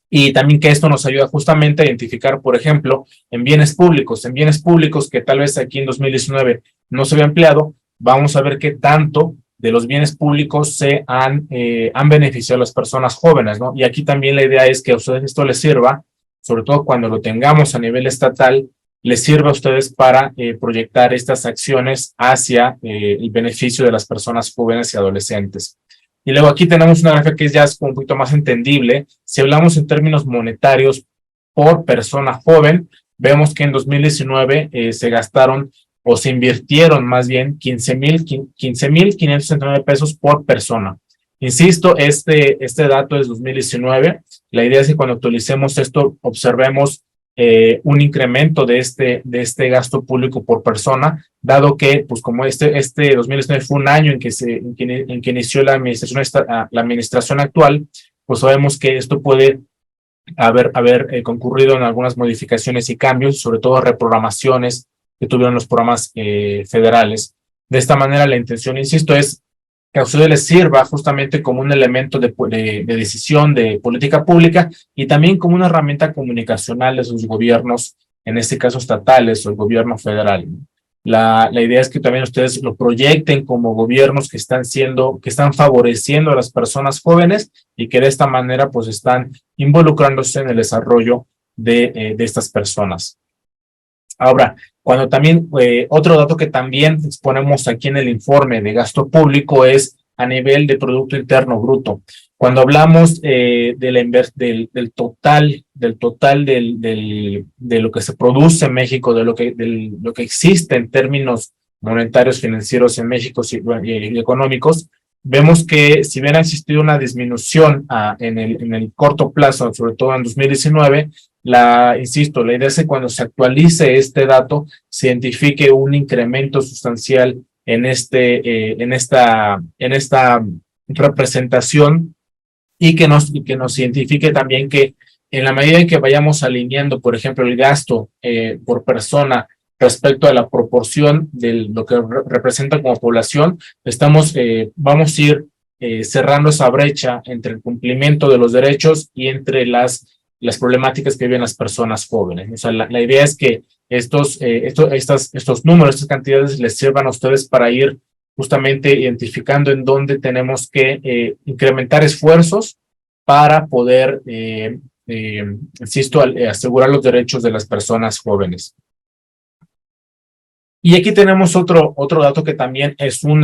Y también que esto nos ayuda justamente a identificar, por ejemplo, en bienes públicos que tal vez aquí en 2019 no se había empleado, vamos a ver qué tanto de los bienes públicos se han beneficiado a las personas jóvenes, ¿no? Y aquí también la idea es que a ustedes esto les sirva, sobre todo cuando lo tengamos a nivel estatal, les sirva a ustedes para proyectar estas acciones hacia el beneficio de las personas jóvenes y adolescentes. Y luego aquí tenemos una gráfica que ya es un poquito más entendible. Si hablamos en términos monetarios por persona joven, vemos que en 2019 se gastaron o se invirtieron más bien 15,569 pesos por persona. Insisto, este dato es 2019. La idea es que cuando actualicemos esto, observemos un incremento de este gasto público por persona, dado que, pues como este 2019 fue un año en que inició la administración actual, pues sabemos que esto puede haber concurrido en algunas modificaciones y cambios, sobre todo reprogramaciones que tuvieron los programas federales. De esta manera, la intención, insisto, es que a ustedes les sirva justamente como un elemento de decisión de política pública y también como una herramienta comunicacional de sus gobiernos, en este caso estatales o el gobierno federal. La idea es que también ustedes lo proyecten como gobiernos que están favoreciendo a las personas jóvenes y que de esta manera pues están involucrándose en el desarrollo de estas personas. Ahora, cuando también, otro dato que también exponemos aquí en el informe de gasto público es a nivel de Producto Interno Bruto. Cuando hablamos del total de lo que se produce en México, de lo que existe en términos monetarios, financieros en México y económicos, vemos que si bien ha existido una disminución en el corto plazo, sobre todo en 2019, insisto, la idea es que cuando se actualice este dato, se identifique un incremento sustancial en esta representación y que nos identifique también que en la medida en que vayamos alineando, por ejemplo, el gasto por persona respecto a la proporción de lo que representa como población, vamos a ir cerrando esa brecha entre el cumplimiento de los derechos y entre las problemáticas que viven las personas jóvenes. O sea, la idea es que estos números, estas cantidades les sirvan a ustedes para ir justamente identificando en dónde tenemos que incrementar esfuerzos para poder, insisto, asegurar los derechos de las personas jóvenes. Y aquí tenemos otro dato que también es un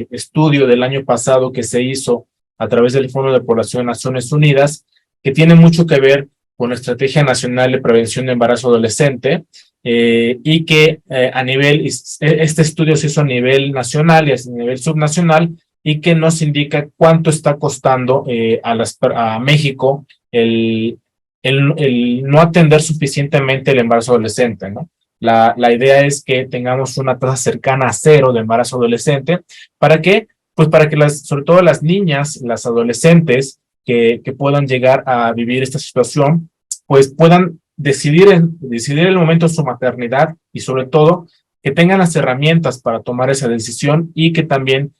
estudio del año pasado que se hizo a través del Fondo de Población de Naciones Unidas, que tiene mucho que ver con la Estrategia Nacional de Prevención de Embarazo Adolescente, y que este estudio se hizo a nivel nacional y a nivel subnacional, y que nos indica cuánto está costando a México el no atender suficientemente el embarazo adolescente, ¿no? La idea es que tengamos una tasa cercana a 0 de embarazo adolescente. ¿Para qué? Pues para que sobre todo las niñas, las adolescentes que puedan llegar a vivir esta situación, pues puedan decidir el momento de su maternidad y sobre todo que tengan las herramientas para tomar esa decisión y que también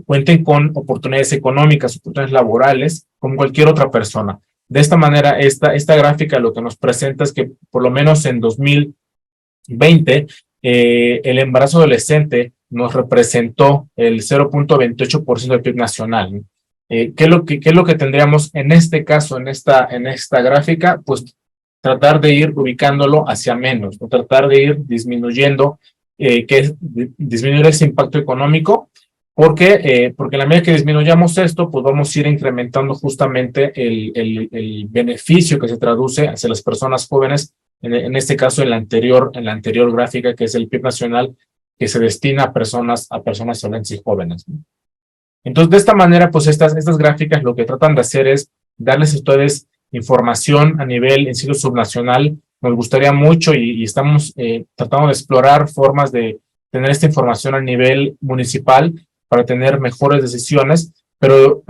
cuenten con oportunidades económicas, oportunidades laborales, como cualquier otra persona. De esta manera, esta gráfica lo que nos presenta es que por lo menos en 2020, el embarazo adolescente nos representó el 0.28% del PIB nacional. ¿Qué es lo que tendríamos en este caso, en esta gráfica? Pues tratar de ir ubicándolo hacia menos, o tratar de ir disminuyendo, disminuir ese impacto económico. Porque en la medida que disminuyamos esto, pues vamos a ir incrementando justamente el beneficio que se traduce hacia las personas jóvenes, en este caso en la anterior gráfica, que es el PIB nacional, que se destina a personas adolescentes y jóvenes, ¿no? Entonces, de esta manera, pues estas gráficas lo que tratan de hacer es darles a ustedes información a nivel, en sí, subnacional. Nos gustaría mucho y estamos tratando de explorar formas de tener esta información a nivel municipal para tener mejores decisiones, pero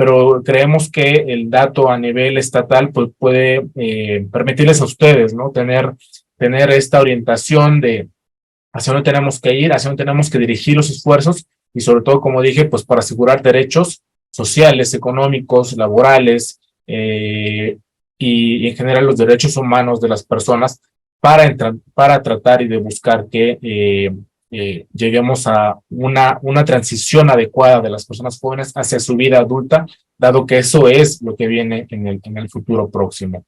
creemos que el dato a nivel estatal pues puede permitirles a ustedes, ¿no? Tener esta orientación de hacia dónde tenemos que ir, hacia dónde tenemos que dirigir los esfuerzos y sobre todo, como dije, pues para asegurar derechos sociales, económicos, laborales, y en general los derechos humanos de las personas para tratar y de buscar que lleguemos a una transición adecuada de las personas jóvenes hacia su vida adulta, dado que eso es lo que viene en el futuro próximo.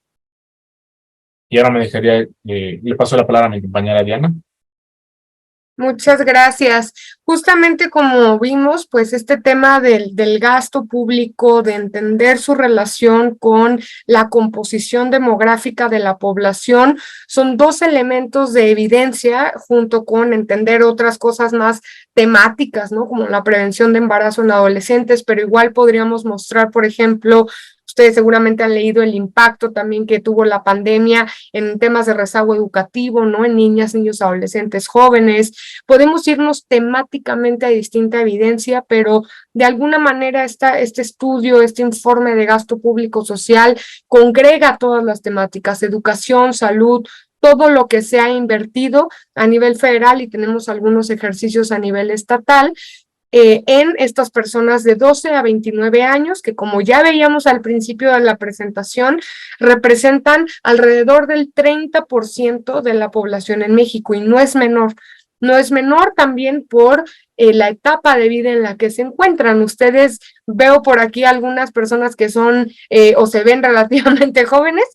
Y ahora le paso la palabra a mi compañera Diana. Muchas gracias. Justamente como vimos, pues este tema del gasto público, de entender su relación con la composición demográfica de la población, son dos elementos de evidencia junto con entender otras cosas más temáticas, ¿no? Como la prevención de embarazo en adolescentes, pero igual podríamos mostrar, por ejemplo, ustedes seguramente han leído el impacto también que tuvo la pandemia en temas de rezago educativo, ¿no? En niñas, niños, adolescentes, jóvenes. Podemos irnos temáticamente a distinta evidencia, pero de alguna manera este estudio, este informe de gasto público social congrega todas las temáticas: educación, salud, todo lo que se ha invertido a nivel federal, y tenemos algunos ejercicios a nivel estatal, en estas personas de 12 a 29 años, que como ya veíamos al principio de la presentación, representan alrededor del 30% de la población en México, y no es menor. No es menor también por la etapa de vida en la que se encuentran. Ustedes, veo por aquí algunas personas que son o se ven relativamente jóvenes,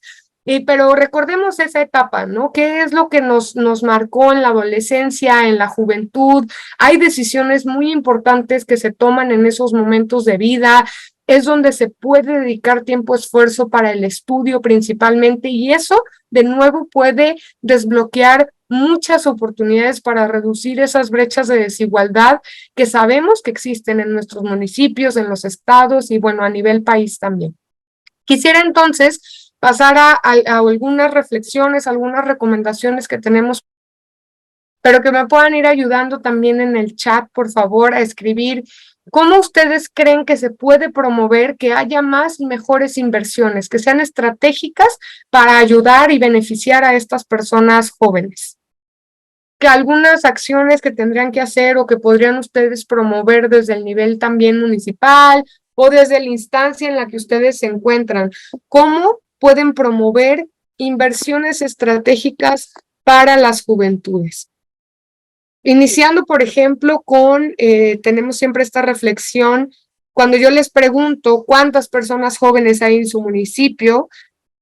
pero recordemos esa etapa, ¿no? ¿Qué es lo que nos marcó en la adolescencia, en la juventud? Hay decisiones muy importantes que se toman en esos momentos de vida, es donde se puede dedicar tiempo, esfuerzo para el estudio principalmente, y eso de nuevo puede desbloquear muchas oportunidades para reducir esas brechas de desigualdad que sabemos que existen en nuestros municipios, en los estados y bueno, a nivel país también. Quisiera entonces pasar a algunas reflexiones, algunas recomendaciones que tenemos, pero que me puedan ir ayudando también en el chat, por favor, a escribir cómo ustedes creen que se puede promover que haya más y mejores inversiones, que sean estratégicas para ayudar y beneficiar a estas personas jóvenes. Que algunas acciones que tendrían que hacer o que podrían ustedes promover desde el nivel también municipal o desde la instancia en la que ustedes se encuentran. ¿Cómo pueden promover inversiones estratégicas para las juventudes? Iniciando, por ejemplo, con, tenemos siempre esta reflexión, cuando yo les pregunto cuántas personas jóvenes hay en su municipio,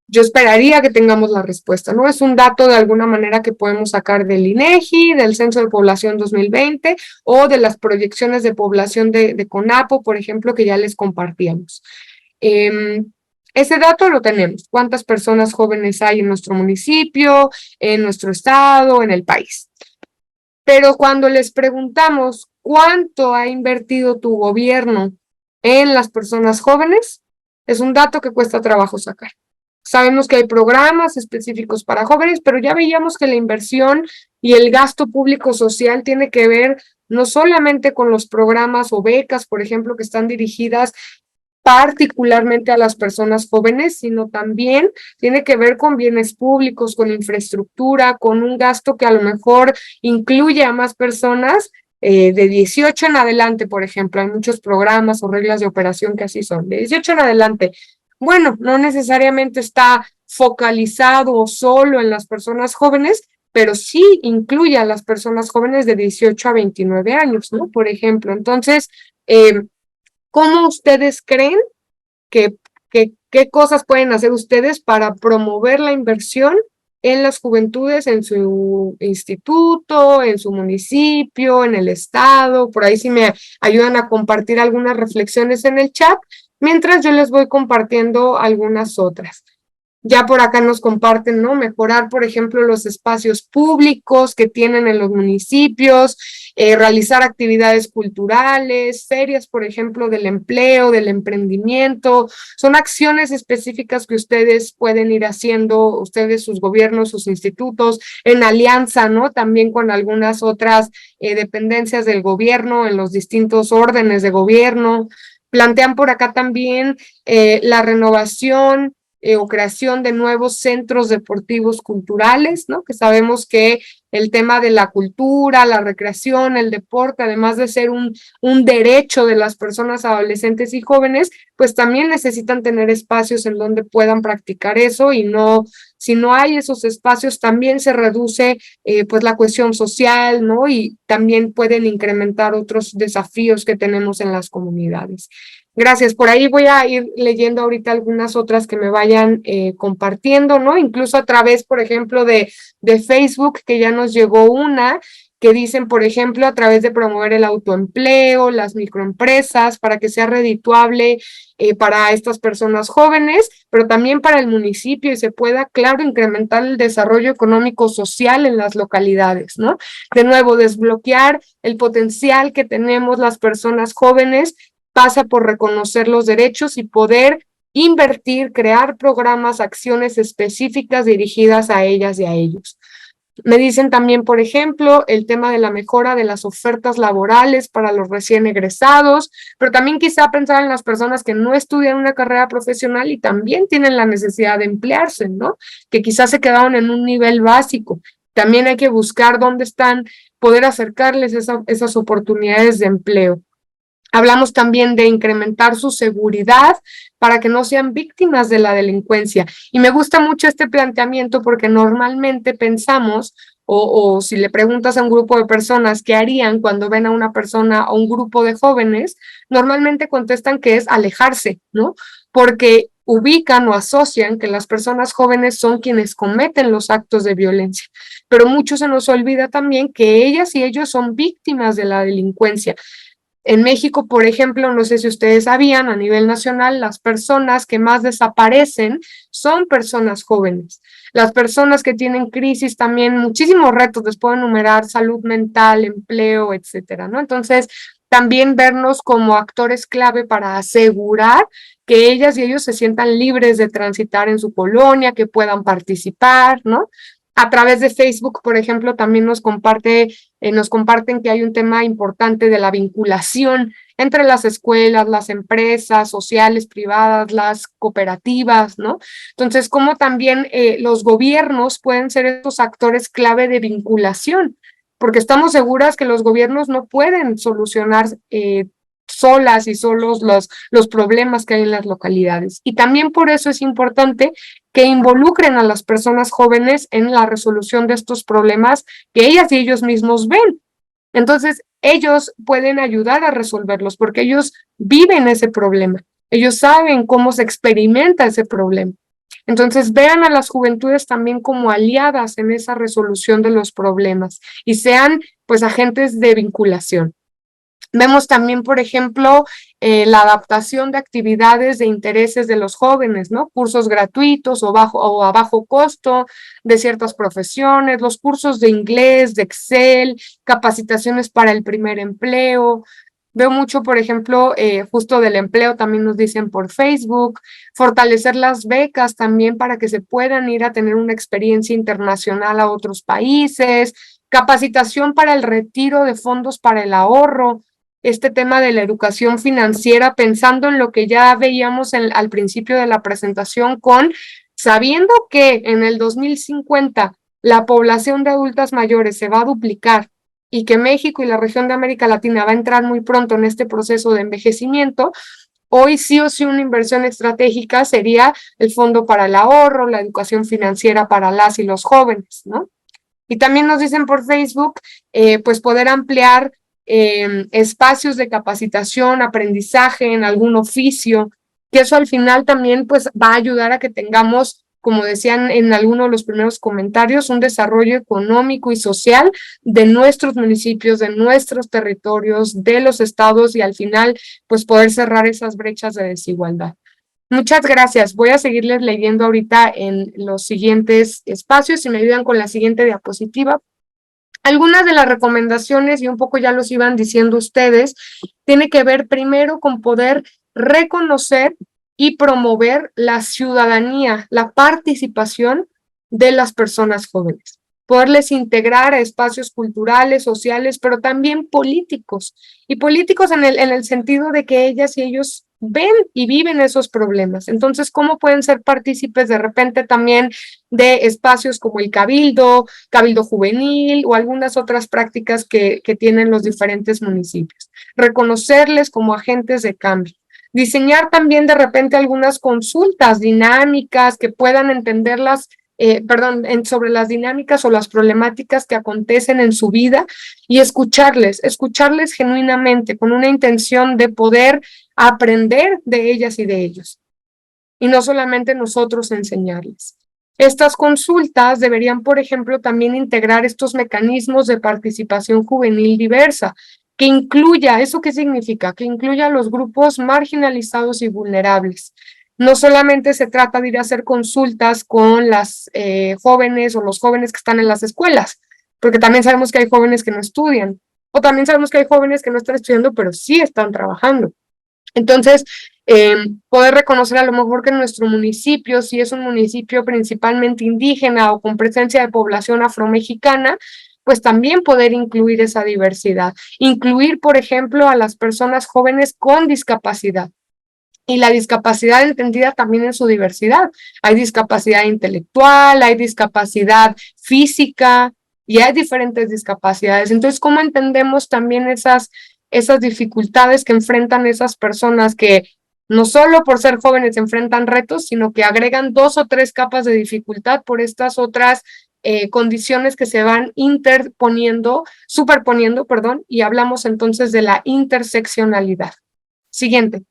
yo esperaría que tengamos la respuesta, ¿no? Es un dato de alguna manera que podemos sacar del INEGI, del Censo de Población 2020 o de las proyecciones de población de CONAPO, por ejemplo, que ya les compartíamos. Ese dato lo tenemos, cuántas personas jóvenes hay en nuestro municipio, en nuestro estado, en el país. Pero cuando les preguntamos cuánto ha invertido tu gobierno en las personas jóvenes, es un dato que cuesta trabajo sacar. Sabemos que hay programas específicos para jóvenes, pero ya veíamos que la inversión y el gasto público social tiene que ver no solamente con los programas o becas, por ejemplo, que están dirigidas particularmente a las personas jóvenes, sino también tiene que ver con bienes públicos, con infraestructura, con un gasto que a lo mejor incluye a más personas de 18 en adelante, por ejemplo. Hay muchos programas o reglas de operación que así son, de 18 en adelante. Bueno, no necesariamente está focalizado solo en las personas jóvenes, pero sí incluye a las personas jóvenes de 18 a 29 años, ¿no? Por ejemplo, entonces, ¿cómo ustedes creen qué cosas pueden hacer ustedes para promover la inversión en las juventudes, en su instituto, en su municipio, en el estado? Por ahí si me ayudan a compartir algunas reflexiones en el chat, mientras yo les voy compartiendo algunas otras. Ya por acá nos comparten, ¿no? Mejorar, por ejemplo, los espacios públicos que tienen en los municipios, realizar actividades culturales, ferias, por ejemplo, del empleo, del emprendimiento. Son acciones específicas que ustedes pueden ir haciendo, ustedes, sus gobiernos, sus institutos, en alianza, ¿no? También con algunas otras dependencias del gobierno, en los distintos órdenes de gobierno. Plantean por acá también la renovación o creación de nuevos centros deportivos culturales, ¿no? Que sabemos que el tema de la cultura, la recreación, el deporte, además de ser un derecho de las personas adolescentes y jóvenes, pues también necesitan tener espacios en donde puedan practicar eso, y no, si no hay esos espacios, también se reduce pues la cohesión social, ¿no? Y también pueden incrementar otros desafíos que tenemos en las comunidades. Gracias. Por ahí voy a ir leyendo ahorita algunas otras que me vayan compartiendo, ¿no? Incluso a través, por ejemplo, de Facebook, que ya nos llegó una, que dicen, por ejemplo, a través de promover el autoempleo, las microempresas, para que sea redituable para estas personas jóvenes, pero también para el municipio, y se pueda, claro, incrementar el desarrollo económico social en las localidades, ¿no? De nuevo, desbloquear el potencial que tenemos las personas jóvenes pasa por reconocer los derechos y poder invertir, crear programas, acciones específicas dirigidas a ellas y a ellos. Me dicen también, por ejemplo, el tema de la mejora de las ofertas laborales para los recién egresados, pero también quizá pensar en las personas que no estudian una carrera profesional y también tienen la necesidad de emplearse, ¿no? Que quizás se quedaron en un nivel básico. También hay que buscar dónde están, poder acercarles esas oportunidades de empleo. Hablamos también de incrementar su seguridad para que no sean víctimas de la delincuencia. Y me gusta mucho este planteamiento porque normalmente pensamos, o si le preguntas a un grupo de personas qué harían cuando ven a una persona o un grupo de jóvenes, normalmente contestan que es alejarse, ¿no? Porque ubican o asocian que las personas jóvenes son quienes cometen los actos de violencia. Pero mucho se nos olvida también que ellas y ellos son víctimas de la delincuencia. En México, por ejemplo, no sé si ustedes sabían, a nivel nacional, las personas que más desaparecen son personas jóvenes. Las personas que tienen crisis también, muchísimos retos, les puedo enumerar, salud mental, empleo, etcétera, ¿no? Entonces, también vernos como actores clave para asegurar que ellas y ellos se sientan libres de transitar en su colonia, que puedan participar, ¿no? A través de Facebook, por ejemplo, también nos comparten que hay un tema importante de la vinculación entre las escuelas, las empresas sociales, privadas, las cooperativas, ¿no? Entonces, cómo también los gobiernos pueden ser estos actores clave de vinculación, porque estamos seguras que los gobiernos no pueden solucionar solas y solos los problemas que hay en las localidades. Y también por eso es importante que involucren a las personas jóvenes en la resolución de estos problemas que ellas y ellos mismos ven. Entonces, ellos pueden ayudar a resolverlos porque ellos viven ese problema. Ellos saben cómo se experimenta ese problema. Entonces, vean a las juventudes también como aliadas en esa resolución de los problemas y sean, pues, agentes de vinculación. Vemos también, por ejemplo, la adaptación de actividades de intereses de los jóvenes, ¿no? Cursos gratuitos o a bajo costo de ciertas profesiones, los cursos de inglés, de Excel, capacitaciones para el primer empleo. Veo mucho, por ejemplo, justo del empleo, también nos dicen por Facebook, fortalecer las becas también para que se puedan ir a tener una experiencia internacional a otros países, capacitación para el retiro de fondos para el ahorro, este tema de la educación financiera, pensando en lo que ya veíamos al principio de la presentación, sabiendo que en el 2050 la población de adultas mayores se va a duplicar y que México y la región de América Latina va a entrar muy pronto en este proceso de envejecimiento, hoy sí o sí una inversión estratégica sería el fondo para el ahorro, la educación financiera para las y los jóvenes, ¿no? Y también nos dicen por Facebook, pues poder ampliar espacios de capacitación, aprendizaje en algún oficio, que eso al final también pues va a ayudar a que tengamos, como decían en algunos de los primeros comentarios, un desarrollo económico y social de nuestros municipios, de nuestros territorios, de los estados y al final pues poder cerrar esas brechas de desigualdad. Muchas gracias. Voy a seguirles leyendo ahorita en los siguientes espacios. Si me ayudan con la siguiente diapositiva. Algunas de las recomendaciones, y un poco ya los iban diciendo ustedes, tiene que ver primero con poder reconocer y promover la ciudadanía, la participación de las personas jóvenes. Poderles integrar a espacios culturales, sociales, pero también políticos. Y políticos en el sentido de que ellas y ellos ven y viven esos problemas. Entonces, ¿cómo pueden ser partícipes de repente también de espacios como el cabildo juvenil o algunas otras prácticas que tienen los diferentes municipios? Reconocerles como agentes de cambio. Diseñar también de repente algunas consultas dinámicas que puedan entenderlas, sobre las dinámicas o las problemáticas que acontecen en su vida y escucharles genuinamente con una intención de poder aprender de ellas y de ellos. Y no solamente nosotros enseñarles. Estas consultas deberían, por ejemplo, también integrar estos mecanismos de participación juvenil diversa, que incluya, ¿eso qué significa? Que incluya a los grupos marginalizados y vulnerables. No solamente se trata de ir a hacer consultas con las jóvenes o los jóvenes que están en las escuelas, porque también sabemos que hay jóvenes que no estudian, o también sabemos que hay jóvenes que no están estudiando, pero sí están trabajando. Entonces, poder reconocer a lo mejor que en nuestro municipio, si es un municipio principalmente indígena o con presencia de población afromexicana, pues también poder incluir esa diversidad. Incluir, por ejemplo, a las personas jóvenes con discapacidad. Y la discapacidad entendida también en su diversidad. Hay discapacidad intelectual, hay discapacidad física y hay diferentes discapacidades. Entonces, ¿cómo entendemos también esas esas dificultades que enfrentan esas personas que no solo por ser jóvenes enfrentan retos, sino que agregan 2 o 3 capas de dificultad por estas otras condiciones que se van superponiendo, y hablamos entonces de la interseccionalidad. Siguiente.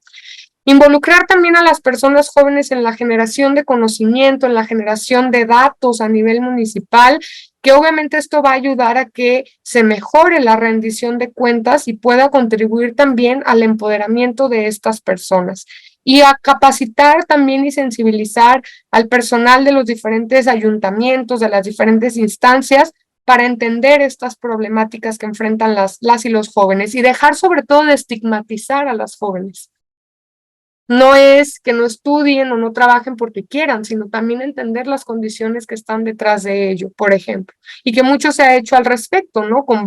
Involucrar también a las personas jóvenes en la generación de conocimiento, en la generación de datos a nivel municipal, que obviamente esto va a ayudar a que se mejore la rendición de cuentas y pueda contribuir también al empoderamiento de estas personas. Y a capacitar también y sensibilizar al personal de los diferentes ayuntamientos, de las diferentes instancias, para entender estas problemáticas que enfrentan las y los jóvenes y dejar sobre todo de estigmatizar a las jóvenes. No es que no estudien o no trabajen porque quieran, sino también entender las condiciones que están detrás de ello, por ejemplo, y que mucho se ha hecho al respecto, ¿no? Con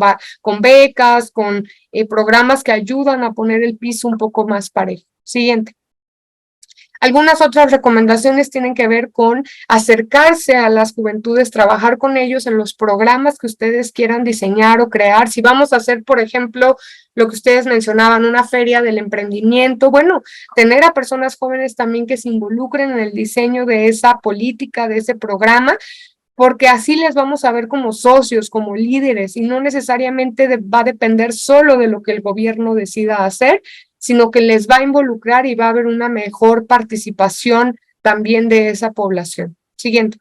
becas, con programas que ayudan a poner el piso un poco más parejo. Siguiente. Algunas otras recomendaciones tienen que ver con acercarse a las juventudes, trabajar con ellos en los programas que ustedes quieran diseñar o crear. Si vamos a hacer, por ejemplo, lo que ustedes mencionaban, una feria del emprendimiento, bueno, tener a personas jóvenes también que se involucren en el diseño de esa política, de ese programa, porque así les vamos a ver como socios, como líderes, y no necesariamente va a depender solo de lo que el gobierno decida hacer, sino que les va a involucrar y va a haber una mejor participación también de esa población. Siguiente.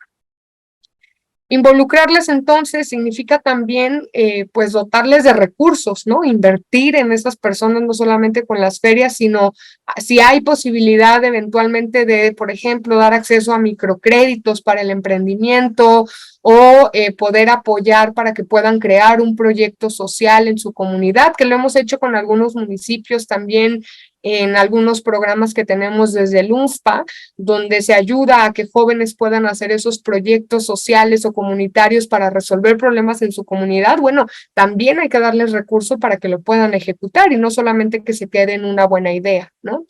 Involucrarles entonces significa también pues dotarles de recursos, ¿no? Invertir en esas personas no solamente con las ferias, sino si hay posibilidad eventualmente de, por ejemplo, dar acceso a microcréditos para el emprendimiento o poder apoyar para que puedan crear un proyecto social en su comunidad, que lo hemos hecho con algunos municipios también en algunos programas que tenemos desde el UNFPA, donde se ayuda a que jóvenes puedan hacer esos proyectos sociales o comunitarios para resolver problemas en su comunidad. Bueno, también hay que darles recursos para que lo puedan ejecutar y no solamente que se quede en una buena idea, ¿no?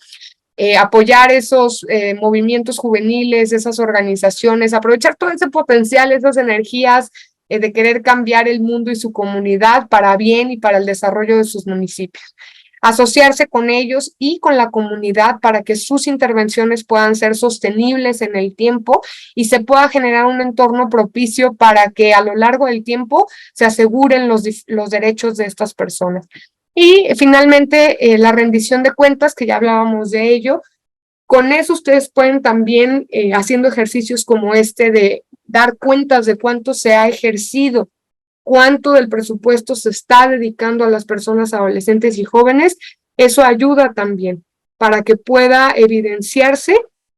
Apoyar esos movimientos juveniles, esas organizaciones, aprovechar todo ese potencial, esas energías de querer cambiar el mundo y su comunidad para bien y para el desarrollo de sus municipios. Asociarse con ellos y con la comunidad para que sus intervenciones puedan ser sostenibles en el tiempo y se pueda generar un entorno propicio para que a lo largo del tiempo se aseguren los derechos de estas personas. Y finalmente, la rendición de cuentas, que ya hablábamos de ello. Con eso ustedes pueden también, haciendo ejercicios como este de dar cuentas de cuánto se ha ejercido, cuánto del presupuesto se está dedicando a las personas adolescentes y jóvenes, eso ayuda también para que pueda evidenciarse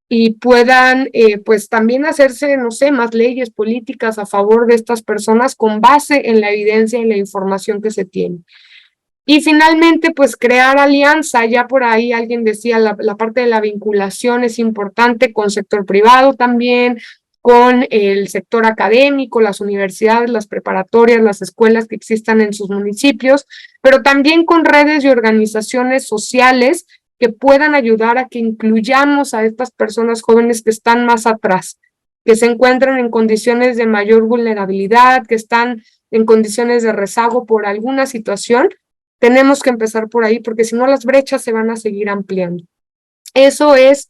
y puedan pues también hacerse, no sé, más leyes políticas a favor de estas personas con base en la evidencia y la información que se tiene. Y finalmente, pues crear alianza, ya por ahí alguien decía, la parte de la vinculación es importante con sector privado también, con el sector académico, las universidades, las preparatorias, las escuelas que existan en sus municipios, pero también con redes y organizaciones sociales que puedan ayudar a que incluyamos a estas personas jóvenes que están más atrás, que se encuentran en condiciones de mayor vulnerabilidad, que están en condiciones de rezago por alguna situación. Tenemos que empezar por ahí porque si no las brechas se van a seguir ampliando. Eso es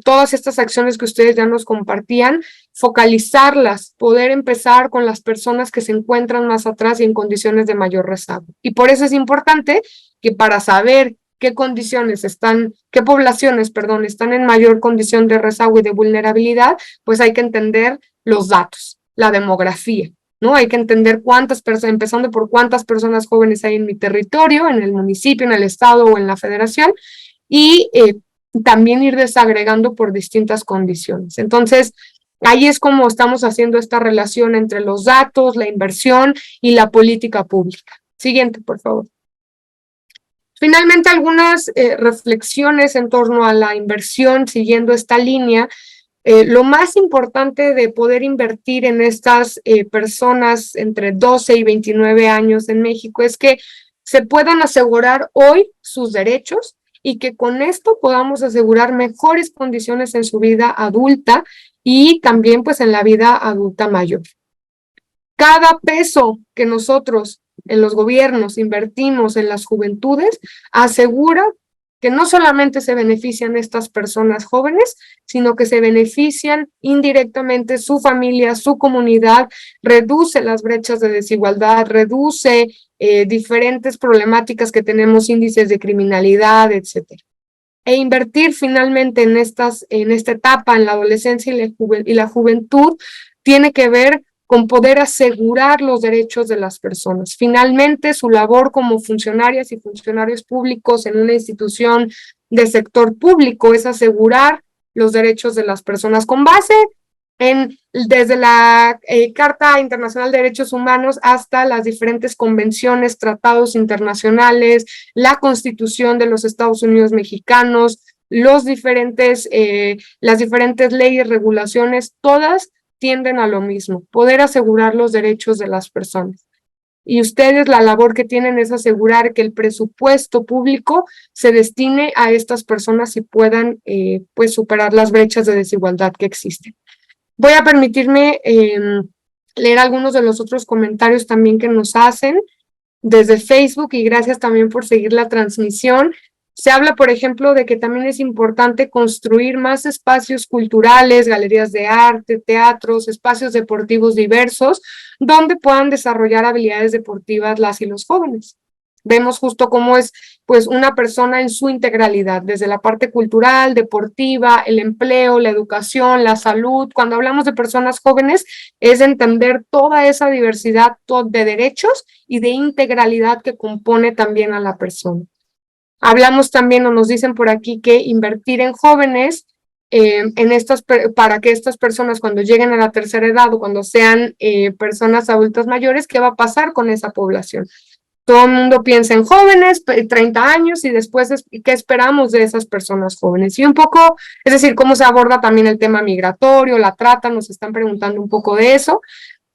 todas estas acciones que ustedes ya nos compartían, focalizarlas, poder empezar con las personas que se encuentran más atrás y en condiciones de mayor rezago. Y por eso es importante que para saber qué poblaciones, están en mayor condición de rezago y de vulnerabilidad, pues hay que entender los datos, la demografía, ¿no? Hay que entender cuántas personas, empezando por cuántas personas jóvenes hay en mi territorio, en el municipio, en el estado o en la federación, y también ir desagregando por distintas condiciones. Entonces, ahí es como estamos haciendo esta relación entre los datos, la inversión y la política pública. Siguiente, por favor. Finalmente, algunas reflexiones en torno a la inversión, siguiendo esta línea. Lo más importante de poder invertir en estas personas entre 12 y 29 años en México es que se puedan asegurar hoy sus derechos y que con esto podamos asegurar mejores condiciones en su vida adulta y también pues en la vida adulta mayor. Cada peso que nosotros en los gobiernos invertimos en las juventudes, asegura que no solamente se benefician estas personas jóvenes, sino que se benefician indirectamente su familia, su comunidad, reduce las brechas de desigualdad, reduce diferentes problemáticas que tenemos, índices de criminalidad, etcétera. E invertir finalmente en esta etapa, en la adolescencia y la juventud, tiene que ver con poder asegurar los derechos de las personas. Finalmente, su labor como funcionarias y funcionarios públicos en una institución de sector público es asegurar los derechos de las personas con base desde la Carta Internacional de Derechos Humanos hasta las diferentes convenciones, tratados internacionales, la Constitución de los Estados Unidos mexicanos, las diferentes leyes, regulaciones, todas tienden a lo mismo, poder asegurar los derechos de las personas. Y ustedes la labor que tienen es asegurar que el presupuesto público se destine a estas personas y puedan pues superar las brechas de desigualdad que existen. Voy a permitirme leer algunos de los otros comentarios también que nos hacen desde Facebook, y gracias también por seguir la transmisión. Se habla, por ejemplo, de que también es importante construir más espacios culturales, galerías de arte, teatros, espacios deportivos diversos, donde puedan desarrollar habilidades deportivas las y los jóvenes. Vemos justo cómo es pues una persona en su integralidad, desde la parte cultural, deportiva, el empleo, la educación, la salud. Cuando hablamos de personas jóvenes, es entender toda esa diversidad de derechos y de integralidad que compone también a la persona. Hablamos también, o nos dicen por aquí, que invertir en jóvenes para que estas personas cuando lleguen a la tercera edad o cuando sean personas adultas mayores, ¿qué va a pasar con esa población? Todo el mundo piensa en jóvenes, 30 años, y después, ¿qué esperamos de esas personas jóvenes? Y un poco, es decir, cómo se aborda también el tema migratorio, la trata, nos están preguntando un poco de eso.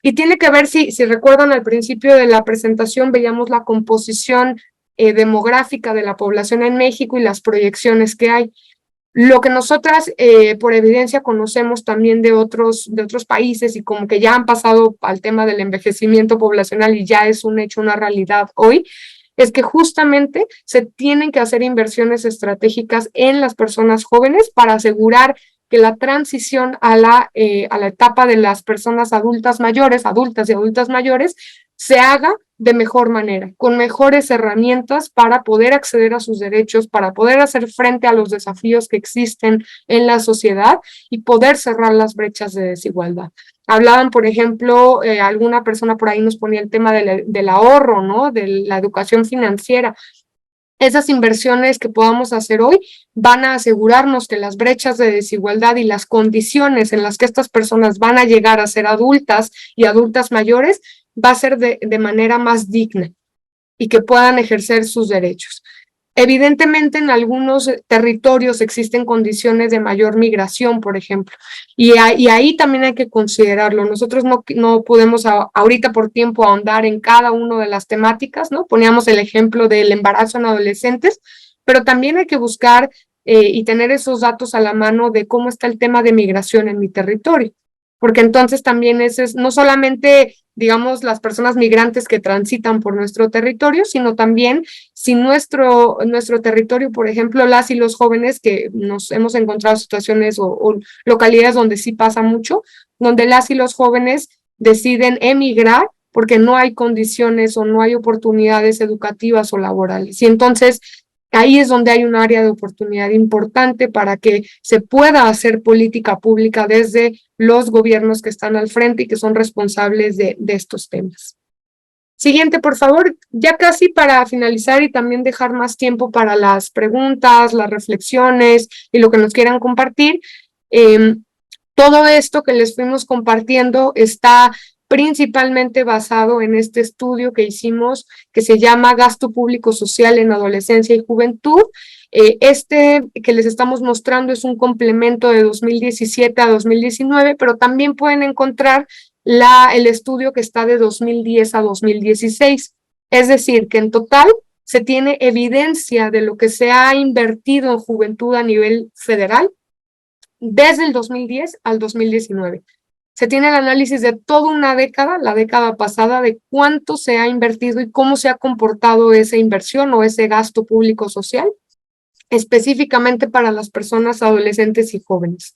Y tiene que ver, si recuerdan, al principio de la presentación veíamos la composición demográfica de la población en México y las proyecciones que hay. Lo que nosotras, por evidencia, conocemos también de otros países y como que ya han pasado al tema del envejecimiento poblacional y ya es un hecho, una realidad hoy, es que justamente se tienen que hacer inversiones estratégicas en las personas jóvenes para asegurar que la transición a la etapa de las personas adultas y adultas mayores, se haga de mejor manera, con mejores herramientas para poder acceder a sus derechos, para poder hacer frente a los desafíos que existen en la sociedad y poder cerrar las brechas de desigualdad. Hablaban, por ejemplo, alguna persona por ahí nos ponía el tema del ahorro, ¿no? De la educación financiera. Esas inversiones que podamos hacer hoy van a asegurarnos que las brechas de desigualdad y las condiciones en las que estas personas van a llegar a ser adultas y adultas mayores va a ser de manera más digna y que puedan ejercer sus derechos. Evidentemente, en algunos territorios existen condiciones de mayor migración, por ejemplo, y ahí también hay que considerarlo. Nosotros no podemos ahorita por tiempo ahondar en cada una de las temáticas, ¿no? Poníamos el ejemplo del embarazo en adolescentes, pero también hay que buscar y tener esos datos a la mano de cómo está el tema de migración en mi territorio, porque entonces también es no solamente, digamos, las personas migrantes que transitan por nuestro territorio, sino también si nuestro territorio, por ejemplo, las y los jóvenes, que nos hemos encontrado situaciones o localidades donde sí pasa mucho, donde las y los jóvenes deciden emigrar porque no hay condiciones o no hay oportunidades educativas o laborales. Y entonces ahí es donde hay un área de oportunidad importante para que se pueda hacer política pública desde los gobiernos que están al frente y que son responsables de estos temas. Siguiente, por favor, ya casi para finalizar y también dejar más tiempo para las preguntas, las reflexiones y lo que nos quieran compartir. Todo esto que les fuimos compartiendo está principalmente basado en este estudio que hicimos que se llama Gasto Público Social en Adolescencia y Juventud. Este que les estamos mostrando es un complemento de 2017 a 2019, pero también pueden encontrar el estudio que está de 2010 a 2016. Es decir, que en total se tiene evidencia de lo que se ha invertido en juventud a nivel federal desde el 2010 al 2019. se tiene el análisis de toda una década, la década pasada, de cuánto se ha invertido y cómo se ha comportado esa inversión o ese gasto público social, específicamente para las personas adolescentes y jóvenes.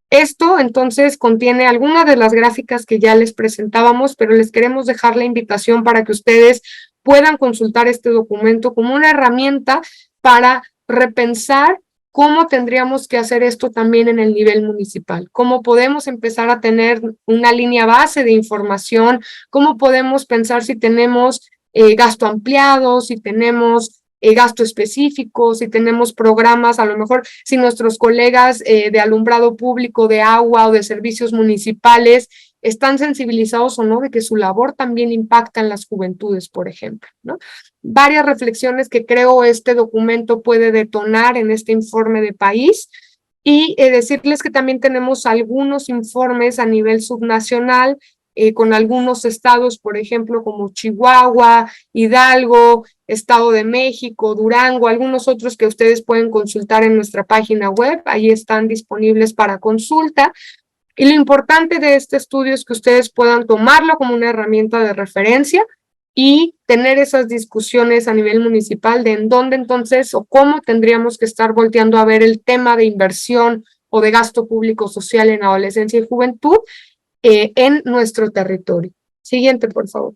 Esto entonces contiene algunas de las gráficas que ya les presentábamos, pero les queremos dejar la invitación para que ustedes puedan consultar este documento como una herramienta para repensar cómo tendríamos que hacer esto también en el nivel municipal, cómo podemos empezar a tener una línea base de información, cómo podemos pensar si tenemos gasto ampliado, si tenemos gasto específico, si tenemos programas, a lo mejor si nuestros colegas de alumbrado público, de agua o de servicios municipales están sensibilizados o no de que su labor también impacta en las juventudes, por ejemplo, ¿no? Varias reflexiones que creo este documento puede detonar en este informe de país y decirles que también tenemos algunos informes a nivel subnacional con algunos estados, por ejemplo, como Chihuahua, Hidalgo, Estado de México, Durango, algunos otros que ustedes pueden consultar en nuestra página web, ahí están disponibles para consulta. Y lo importante de este estudio es que ustedes puedan tomarlo como una herramienta de referencia y tener esas discusiones a nivel municipal de en dónde entonces o cómo tendríamos que estar volteando a ver el tema de inversión o de gasto público social en adolescencia y juventud en nuestro territorio. Siguiente, por favor.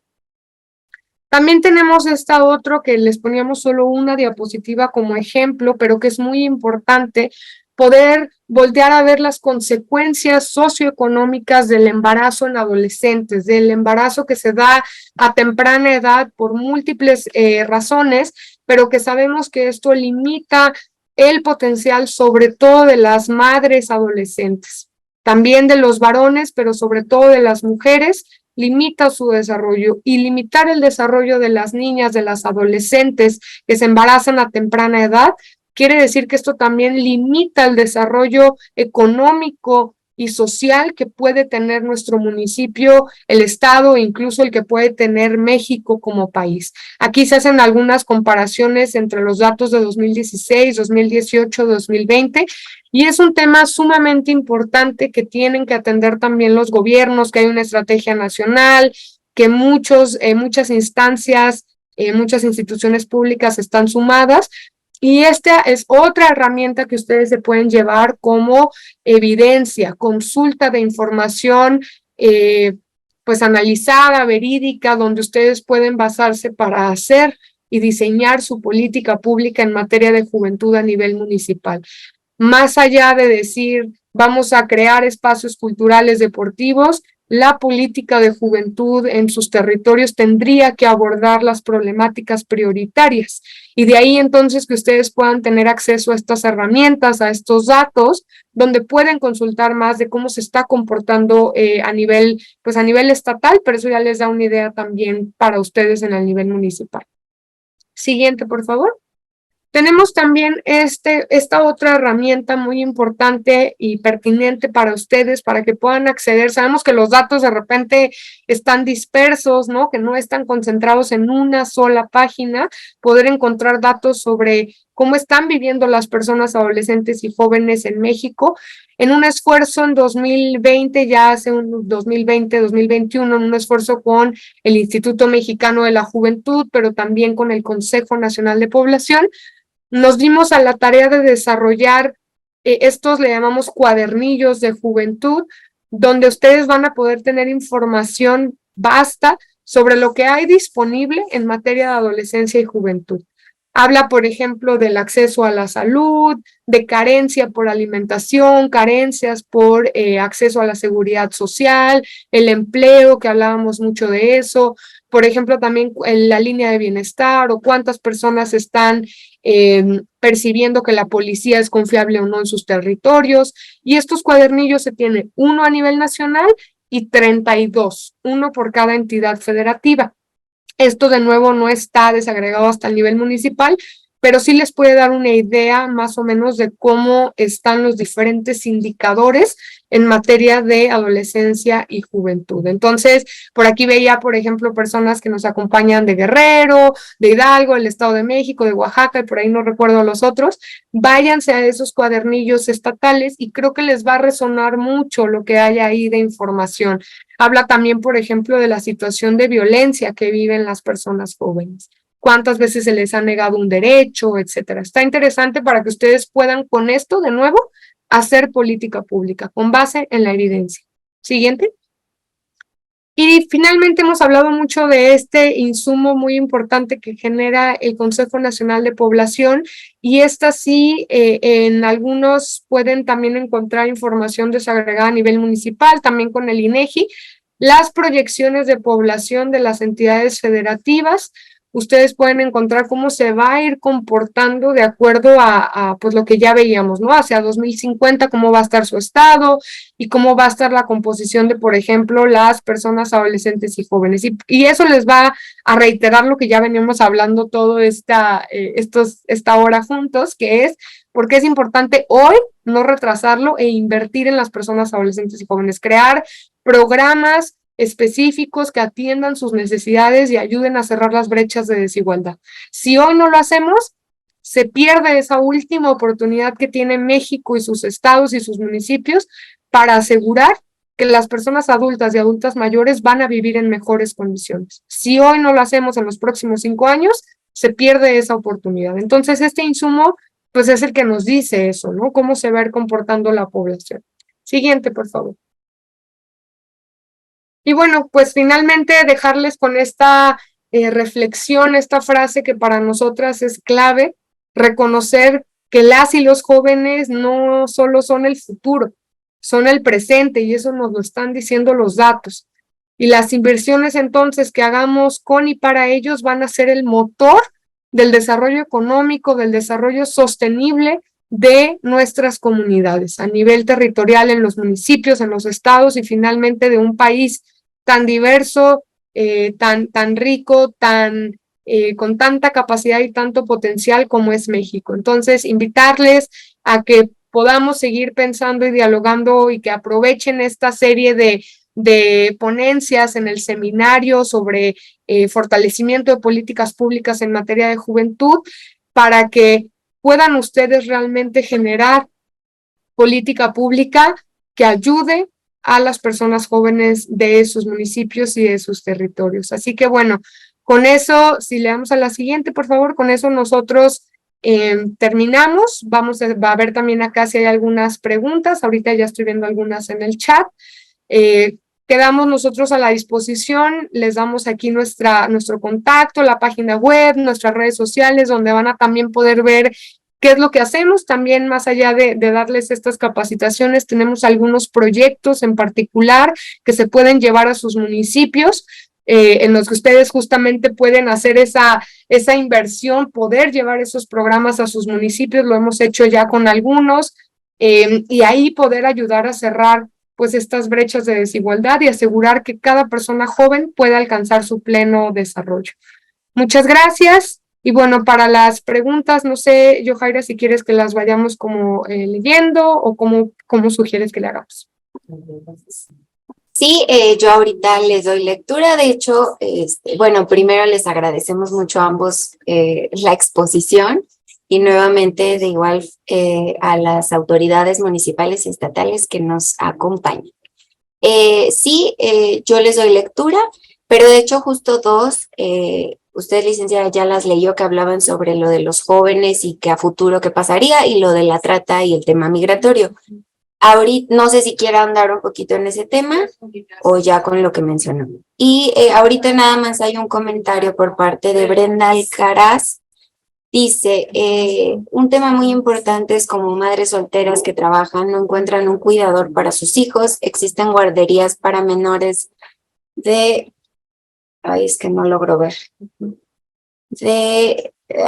También tenemos esta otro que les poníamos solo una diapositiva como ejemplo, pero que es muy importante poder voltear a ver las consecuencias socioeconómicas del embarazo en adolescentes, del embarazo que se da a temprana edad por múltiples razones, pero que sabemos que esto limita el potencial sobre todo de las madres adolescentes, también de los varones, pero sobre todo de las mujeres, limita su desarrollo y limitar el desarrollo de las niñas, de las adolescentes que se embarazan a temprana edad, quiere decir que esto también limita el desarrollo económico y social que puede tener nuestro municipio, el estado e incluso el que puede tener México como país. Aquí se hacen algunas comparaciones entre los datos de 2016, 2018, 2020 y es un tema sumamente importante que tienen que atender también los gobiernos, que hay una estrategia nacional, que muchas instancias, muchas instituciones públicas están sumadas. Y esta es otra herramienta que ustedes se pueden llevar como evidencia, consulta de información pues analizada, verídica, donde ustedes pueden basarse para hacer y diseñar su política pública en materia de juventud a nivel municipal. Más allá de decir, vamos a crear espacios culturales deportivos, la política de juventud en sus territorios tendría que abordar las problemáticas prioritarias. Y de ahí entonces que ustedes puedan tener acceso a estas herramientas, a estos datos, donde pueden consultar más de cómo se está comportando a nivel estatal, pero eso ya les da una idea también para ustedes en el nivel municipal. Siguiente, por favor. Tenemos también esta otra herramienta muy importante y pertinente para ustedes, para que puedan acceder. Sabemos que los datos de repente están dispersos, ¿no? Que no están concentrados en una sola página. Poder encontrar datos sobre cómo están viviendo las personas adolescentes y jóvenes en México. En un esfuerzo en 2020, ya hace un 2020-2021, en un esfuerzo con el Instituto Mexicano de la Juventud, pero también con el Consejo Nacional de Población, nos dimos a la tarea de desarrollar estos, le llamamos cuadernillos de juventud, donde ustedes van a poder tener información vasta sobre lo que hay disponible en materia de adolescencia y juventud. Habla, por ejemplo, del acceso a la salud, de carencia por alimentación, carencias por acceso a la seguridad social, el empleo, que hablábamos mucho de eso, por ejemplo, también en la línea de bienestar o cuántas personas están percibiendo que la policía es confiable o no en sus territorios. Y estos cuadernillos se tienen uno a nivel nacional y 32, uno por cada entidad federativa. Esto de nuevo no está desagregado hasta el nivel municipal, pero sí les puede dar una idea más o menos de cómo están los diferentes indicadores en materia de adolescencia y juventud. Entonces, por aquí veía, por ejemplo, personas que nos acompañan de Guerrero, de Hidalgo, del Estado de México, de Oaxaca, y por ahí no recuerdo los otros. Váyanse a esos cuadernillos estatales y creo que les va a resonar mucho lo que hay ahí de información. Habla también, por ejemplo, de la situación de violencia que viven las personas jóvenes. Cuántas veces se les ha negado un derecho, etcétera. Está interesante para que ustedes puedan con esto, de nuevo, hacer política pública con base en la evidencia. Siguiente. Y finalmente hemos hablado mucho de este insumo muy importante que genera el Consejo Nacional de Población, y esta sí, en algunos pueden también encontrar información desagregada a nivel municipal, también con el INEGI, las proyecciones de población de las entidades federativas. Ustedes pueden encontrar cómo se va a ir comportando de acuerdo a pues lo que ya veíamos, ¿no? Hacia 2050, cómo va a estar su estado y cómo va a estar la composición de, por ejemplo, las personas adolescentes y jóvenes. Y eso les va a reiterar lo que ya veníamos hablando todo esta hora juntos, que es por qué es importante hoy no retrasarlo e invertir en las personas adolescentes y jóvenes, crear programas específicos que atiendan sus necesidades y ayuden a cerrar las brechas de desigualdad. Si hoy no lo hacemos, se pierde esa última oportunidad que tiene México y sus estados y sus municipios para asegurar que las personas adultas y adultas mayores van a vivir en mejores condiciones. Si hoy no lo hacemos en los próximos 5 años, se pierde esa oportunidad. Entonces, este insumo, pues es el que nos dice eso, ¿no? Cómo se va a ir comportando la población. Siguiente, por favor. Y bueno, pues finalmente dejarles con esta reflexión, esta frase que para nosotras es clave, reconocer que las y los jóvenes no solo son el futuro, son el presente, y eso nos lo están diciendo los datos. Y las inversiones entonces que hagamos con y para ellos van a ser el motor del desarrollo económico, del desarrollo sostenible de nuestras comunidades a nivel territorial, en los municipios, en los estados y finalmente de un país tan diverso, tan rico, con tanta capacidad y tanto potencial como es México. Entonces, invitarles a que podamos seguir pensando y dialogando y que aprovechen esta serie de ponencias en el seminario sobre fortalecimiento de políticas públicas en materia de juventud, para que puedan ustedes realmente generar política pública que ayude a las personas jóvenes de sus municipios y de sus territorios. Así que bueno, con eso, si le damos a la siguiente, por favor, con eso nosotros terminamos. Va a ver también acá si hay algunas preguntas. Ahorita ya estoy viendo algunas en el chat. Quedamos nosotros a la disposición, les damos aquí nuestro contacto, la página web, nuestras redes sociales, donde van a también poder ver qué es lo que hacemos. También, más allá de darles estas capacitaciones, tenemos algunos proyectos en particular que se pueden llevar a sus municipios, en los que ustedes justamente pueden hacer esa inversión, poder llevar esos programas a sus municipios. Lo hemos hecho ya con algunos, y ahí poder ayudar a cerrar pues estas brechas de desigualdad y asegurar que cada persona joven pueda alcanzar su pleno desarrollo. Muchas gracias. Y bueno, para las preguntas, no sé, Yohaira, si quieres que las vayamos como leyendo o cómo sugieres que le hagamos. Sí, yo ahorita les doy lectura. De hecho, bueno, primero les agradecemos mucho a ambos la exposición y nuevamente de igual a las autoridades municipales y estatales que nos acompañan. Sí, yo les doy lectura, pero de hecho justo dos, usted, licenciada, ya las leyó, que hablaban sobre lo de los jóvenes y que a futuro qué pasaría, y lo de la trata y el tema migratorio. Ahorita, no sé si quiera andar un poquito en ese tema o ya con lo que mencionó. Y ahorita nada más hay un comentario por parte de Brenda Alcaraz. Dice, un tema muy importante es como madres solteras que trabajan, no encuentran un cuidador para sus hijos, existen guarderías para menores de... Ay, es que no logro ver.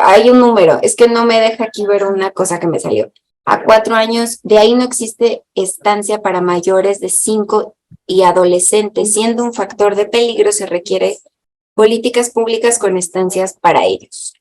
Hay un número, es que no me deja aquí ver una cosa que me salió. A 4 años, de ahí no existe estancia para mayores de 5 y adolescentes, siendo un factor de peligro, se requiere políticas públicas con estancias para ellos.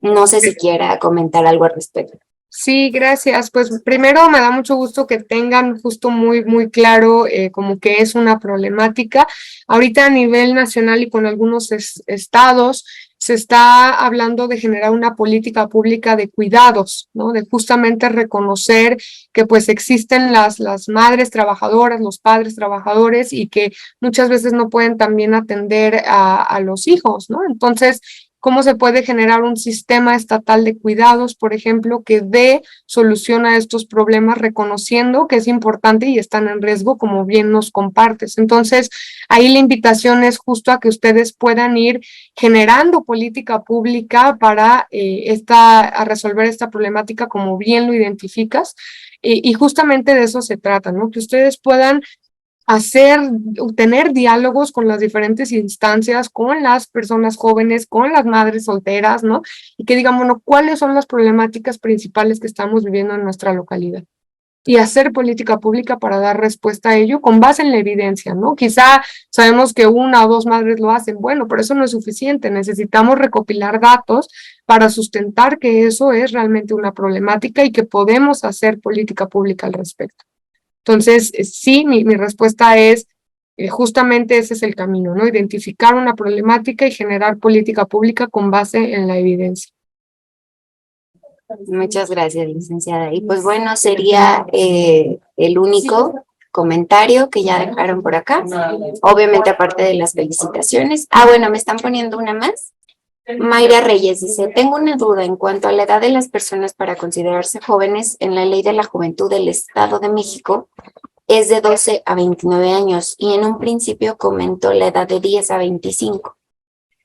No sé si quiera comentar algo al respecto. Sí, gracias. Pues primero me da mucho gusto que tengan justo muy claro como que es una problemática. Ahorita a nivel nacional y con algunos estados se está hablando de generar una política pública de cuidados, ¿no? De justamente reconocer que pues existen las madres trabajadoras, los padres trabajadores y que muchas veces no pueden también atender a los hijos, ¿no? Entonces, cómo se puede generar un sistema estatal de cuidados, por ejemplo, que dé solución a estos problemas, reconociendo que es importante y están en riesgo, como bien nos compartes. Entonces, ahí la invitación es justo a que ustedes puedan ir generando política pública para a resolver esta problemática, como bien lo identificas, y justamente de eso se trata, ¿no? Que ustedes puedan tener diálogos con las diferentes instancias, con las personas jóvenes, con las madres solteras, ¿no? Y que digamos, bueno, ¿cuáles son las problemáticas principales que estamos viviendo en nuestra localidad? Y hacer política pública para dar respuesta a ello con base en la evidencia, ¿no? Quizá sabemos que una o dos madres lo hacen, bueno, pero eso no es suficiente, necesitamos recopilar datos para sustentar que eso es realmente una problemática y que podemos hacer política pública al respecto. Entonces, sí, mi respuesta es justamente ese es el camino, ¿no? Identificar una problemática y generar política pública con base en la evidencia. Muchas gracias, licenciada. Y pues bueno, sería el único comentario que ya dejaron por acá. Obviamente, aparte de las felicitaciones. Ah, bueno, me están poniendo una más. Mayra Reyes dice, tengo una duda en cuanto a la edad de las personas para considerarse jóvenes en la Ley de la Juventud del Estado de México. Es de 12 a 29 años y en un principio comentó la edad de 10 a 25.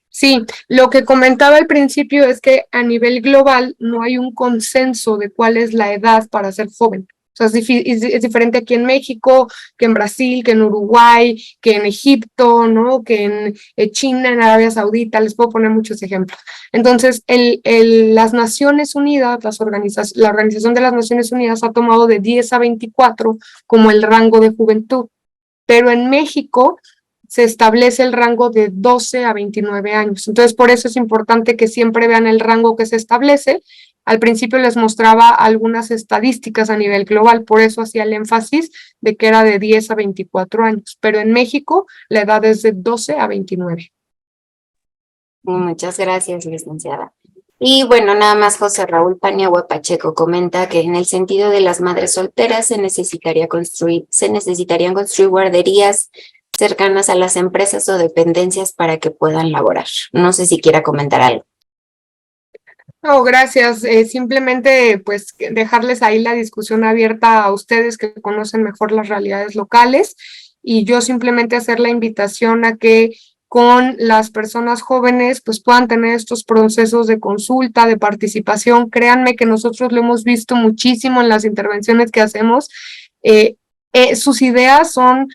Sí, lo que comentaba al principio es que a nivel global no hay un consenso de cuál es la edad para ser joven. O sea, es diferente aquí en México, que en Brasil, que en Uruguay, que en Egipto, ¿no? Que en China, en Arabia Saudita, les puedo poner muchos ejemplos. Entonces, las Naciones Unidas, la Organización de las Naciones Unidas ha tomado de 10 a 24 como el rango de juventud, pero en México se establece el rango de 12 a 29 años. Entonces, por eso es importante que siempre vean el rango que se establece. Al principio les mostraba algunas estadísticas a nivel global, por eso hacía el énfasis de que era de 10 a 24 años, pero en México la edad es de 12 a 29. Muchas gracias, licenciada. Y bueno, nada más José Raúl Paniagua Pacheco comenta que en el sentido de las madres solteras se necesitarían construir guarderías cercanas a las empresas o dependencias para que puedan laborar. No sé si quiera comentar algo. No, gracias. Simplemente pues dejarles ahí la discusión abierta a ustedes que conocen mejor las realidades locales y yo simplemente hacer la invitación a que con las personas jóvenes pues puedan tener estos procesos de consulta, de participación. Créanme que nosotros lo hemos visto muchísimo en las intervenciones que hacemos. Sus ideas son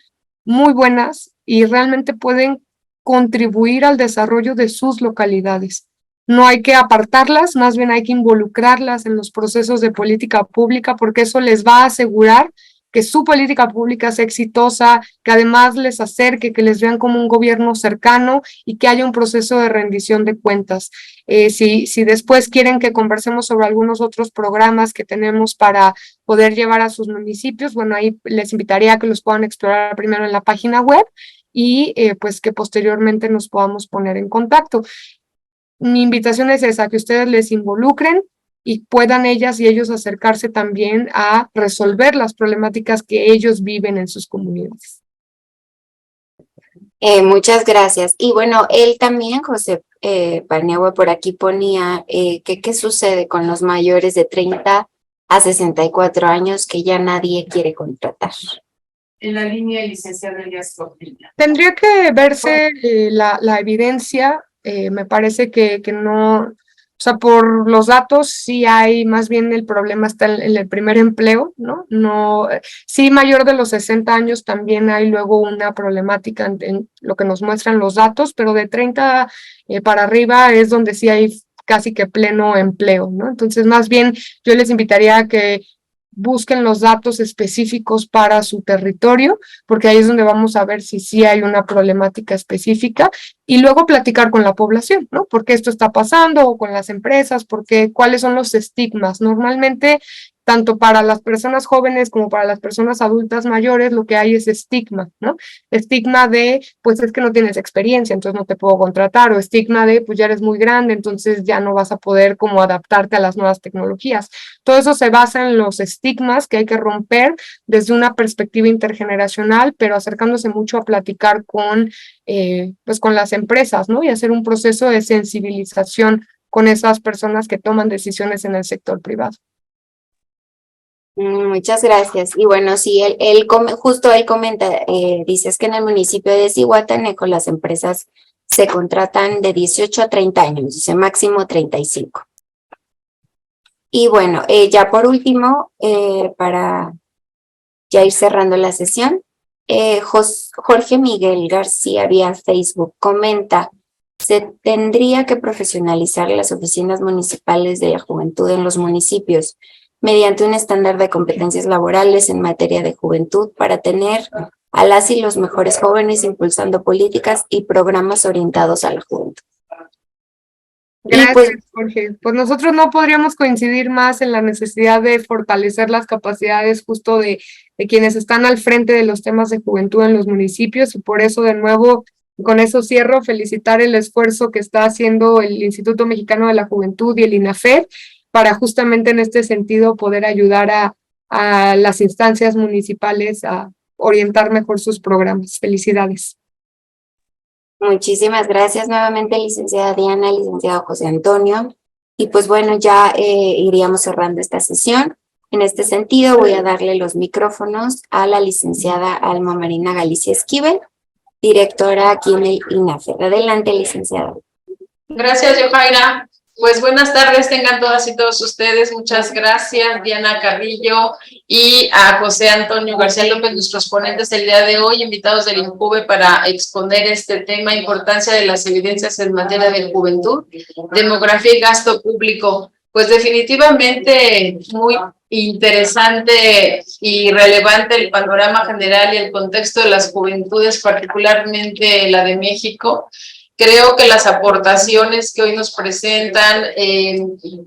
muy buenas y realmente pueden contribuir al desarrollo de sus localidades. No hay que apartarlas, más bien hay que involucrarlas en los procesos de política pública porque eso les va a asegurar que su política pública sea exitosa, que además les acerque, que les vean como un gobierno cercano y que haya un proceso de rendición de cuentas. Si después quieren que conversemos sobre algunos otros programas que tenemos para poder llevar a sus municipios, bueno, ahí les invitaría a que los puedan explorar primero en la página web y pues que posteriormente nos podamos poner en contacto. Mi invitación es esa, que ustedes les involucren y puedan ellas y ellos acercarse también a resolver las problemáticas que ellos viven en sus comunidades. Muchas gracias. Y bueno, él también, José Paniagua, por aquí ponía que qué sucede con los mayores de 30 a 64 años que ya nadie quiere contratar. En la línea, licenciada Elías Portilla. Tendría que verse la evidencia, me parece que no, o sea, por los datos sí hay, más bien el problema está en el primer empleo, ¿no? No, sí, mayor de los 60 años también hay luego una problemática en lo que nos muestran los datos, pero de 30 para arriba es donde sí hay casi que pleno empleo, ¿no? Entonces, más bien yo les invitaría a que busquen los datos específicos para su territorio, porque ahí es donde vamos a ver si sí hay una problemática específica, y luego platicar con la población, ¿no? ¿Por qué esto está pasando? O con las empresas, cuáles son los estigmas. Normalmente, tanto para las personas jóvenes como para las personas adultas mayores, lo que hay es estigma, ¿no? Estigma de, pues es que no tienes experiencia, entonces no te puedo contratar, o estigma de, pues ya eres muy grande, entonces ya no vas a poder como adaptarte a las nuevas tecnologías. Todo eso se basa en los estigmas que hay que romper desde una perspectiva intergeneracional, pero acercándose mucho a platicar pues con las empresas, ¿no? Y hacer un proceso de sensibilización con esas personas que toman decisiones en el sector privado. Muchas gracias. Y bueno, sí, justo él comenta, dices que en el municipio de Zihuatanejo las empresas se contratan de 18 a 30 años, dice máximo 35. Y bueno, ya por último, para ya ir cerrando la sesión, Jorge Miguel García vía Facebook comenta: se tendría que profesionalizar las oficinas municipales de la juventud en los municipios mediante un estándar de competencias laborales en materia de juventud para tener a las y los mejores jóvenes impulsando políticas y programas orientados a la juventud. Gracias, Jorge. Pues nosotros no podríamos coincidir más en la necesidad de fortalecer las capacidades justo de quienes están al frente de los temas de juventud en los municipios, y por eso, de nuevo, con eso cierro, felicitar el esfuerzo que está haciendo el Instituto Mexicano de la Juventud y el INAFED para justamente en este sentido poder ayudar a las instancias municipales a orientar mejor sus programas. Felicidades. Muchísimas gracias nuevamente, licenciada Diana, licenciado José Antonio. Y pues bueno, ya iríamos cerrando esta sesión. En este sentido, voy a darle los micrófonos a la licenciada Alma Marina Galicia Esquivel, directora aquí en el INAFED. Adelante, licenciada. Gracias, Yojaira. Pues buenas tardes tengan todas y todos ustedes. Muchas gracias, Diana Carrillo y a José Antonio García López, nuestros ponentes el día de hoy, invitados del INJUVE para exponer este tema: importancia de las evidencias en materia de juventud, demografía y gasto público. Pues definitivamente muy interesante y relevante el panorama general y el contexto de las juventudes, particularmente la de México. Creo que las aportaciones que hoy nos presentan,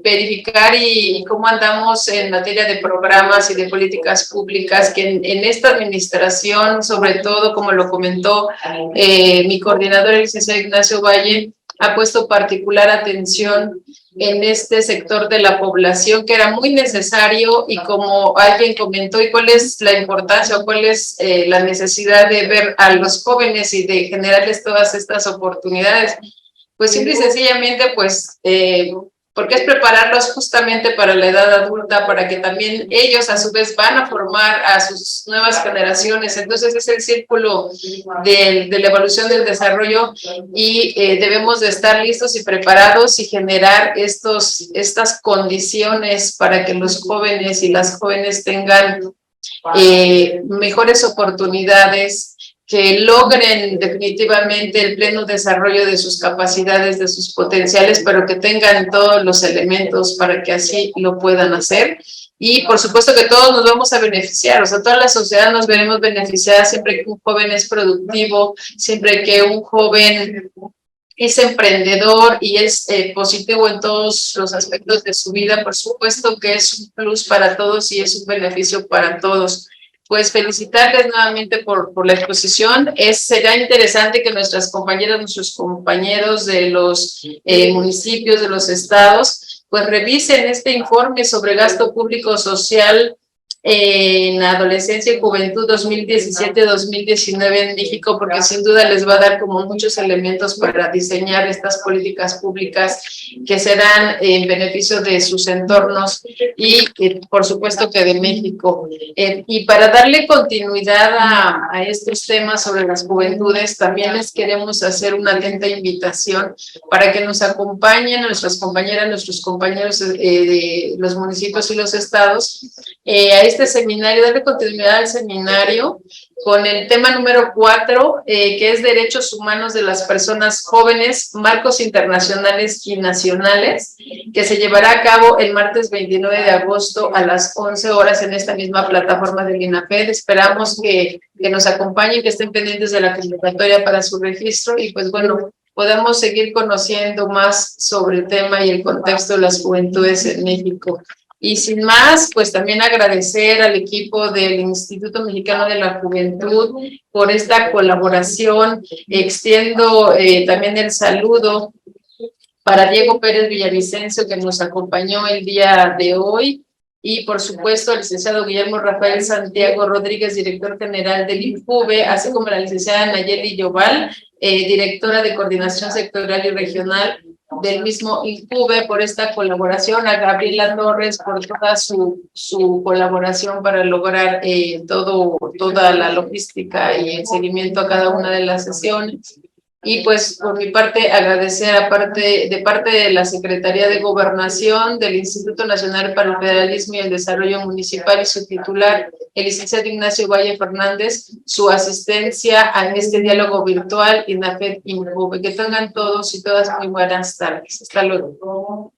verificar y cómo andamos en materia de programas y de políticas públicas, que en esta administración, sobre todo, como lo comentó mi coordinador, el licenciado Ignacio Valle, ha puesto particular atención en este sector de la población, que era muy necesario, y como alguien comentó, ¿y cuál es la importancia o cuál es la necesidad de ver a los jóvenes y de generarles todas estas oportunidades? Pues simple y sencillamente, pues, porque es prepararlos justamente para la edad adulta, para que también ellos a su vez van a formar a sus nuevas generaciones. Entonces es el círculo de la evolución del desarrollo, y debemos de estar listos y preparados y generar estas condiciones para que los jóvenes y las jóvenes tengan mejores oportunidades, que logren definitivamente el pleno desarrollo de sus capacidades, de sus potenciales, pero que tengan todos los elementos para que así lo puedan hacer. Y por supuesto que todos nos vamos a beneficiar, o sea, toda la sociedad nos veremos beneficiadas siempre que un joven es productivo, siempre que un joven es emprendedor y es positivo en todos los aspectos de su vida. Por supuesto que es un plus para todos y es un beneficio para todos. Pues felicitarles nuevamente por la exposición. Será interesante que nuestras compañeras, nuestros compañeros de los municipios, de los estados, pues revisen este informe sobre gasto público social en adolescencia y juventud 2017-2019 en México, porque sin duda les va a dar como muchos elementos para diseñar estas políticas públicas que serán en beneficio de sus entornos y por supuesto que de México. Y para darle continuidad a estos temas sobre las juventudes, también les queremos hacer una atenta invitación para que nos acompañen nuestras compañeras, nuestros compañeros de los municipios y los estados a este seminario, darle continuidad al seminario con el tema número 4, que es Derechos Humanos de las Personas Jóvenes, Marcos Internacionales y Nacionales, que se llevará a cabo el martes 29 de agosto a las 11 horas en esta misma plataforma del INAFED. Esperamos que nos acompañen, que estén pendientes de la convocatoria para su registro y pues bueno, podamos seguir conociendo más sobre el tema y el contexto de las juventudes en México. Y sin más, pues también agradecer al equipo del Instituto Mexicano de la Juventud por esta colaboración. Extiendo también el saludo para Diego Pérez Villavicencio, que nos acompañó el día de hoy, y por supuesto al licenciado Guillermo Rafael Santiago Rodríguez, director general del INJUVE, así como la licenciada Nayeli Yoval, directora de Coordinación Sectorial y Regional del mismo INJUVE, por esta colaboración, a Gabriela Torres por toda su colaboración para lograr toda la logística y el seguimiento a cada una de las sesiones. Y pues por mi parte agradecer de parte de la Secretaría de Gobernación del Instituto Nacional para el Federalismo y el Desarrollo Municipal y su titular, el licenciado Ignacio Valle Fernández, su asistencia a este diálogo virtual INAFED-INJUVE. Que tengan todos y todas muy buenas tardes. Hasta luego.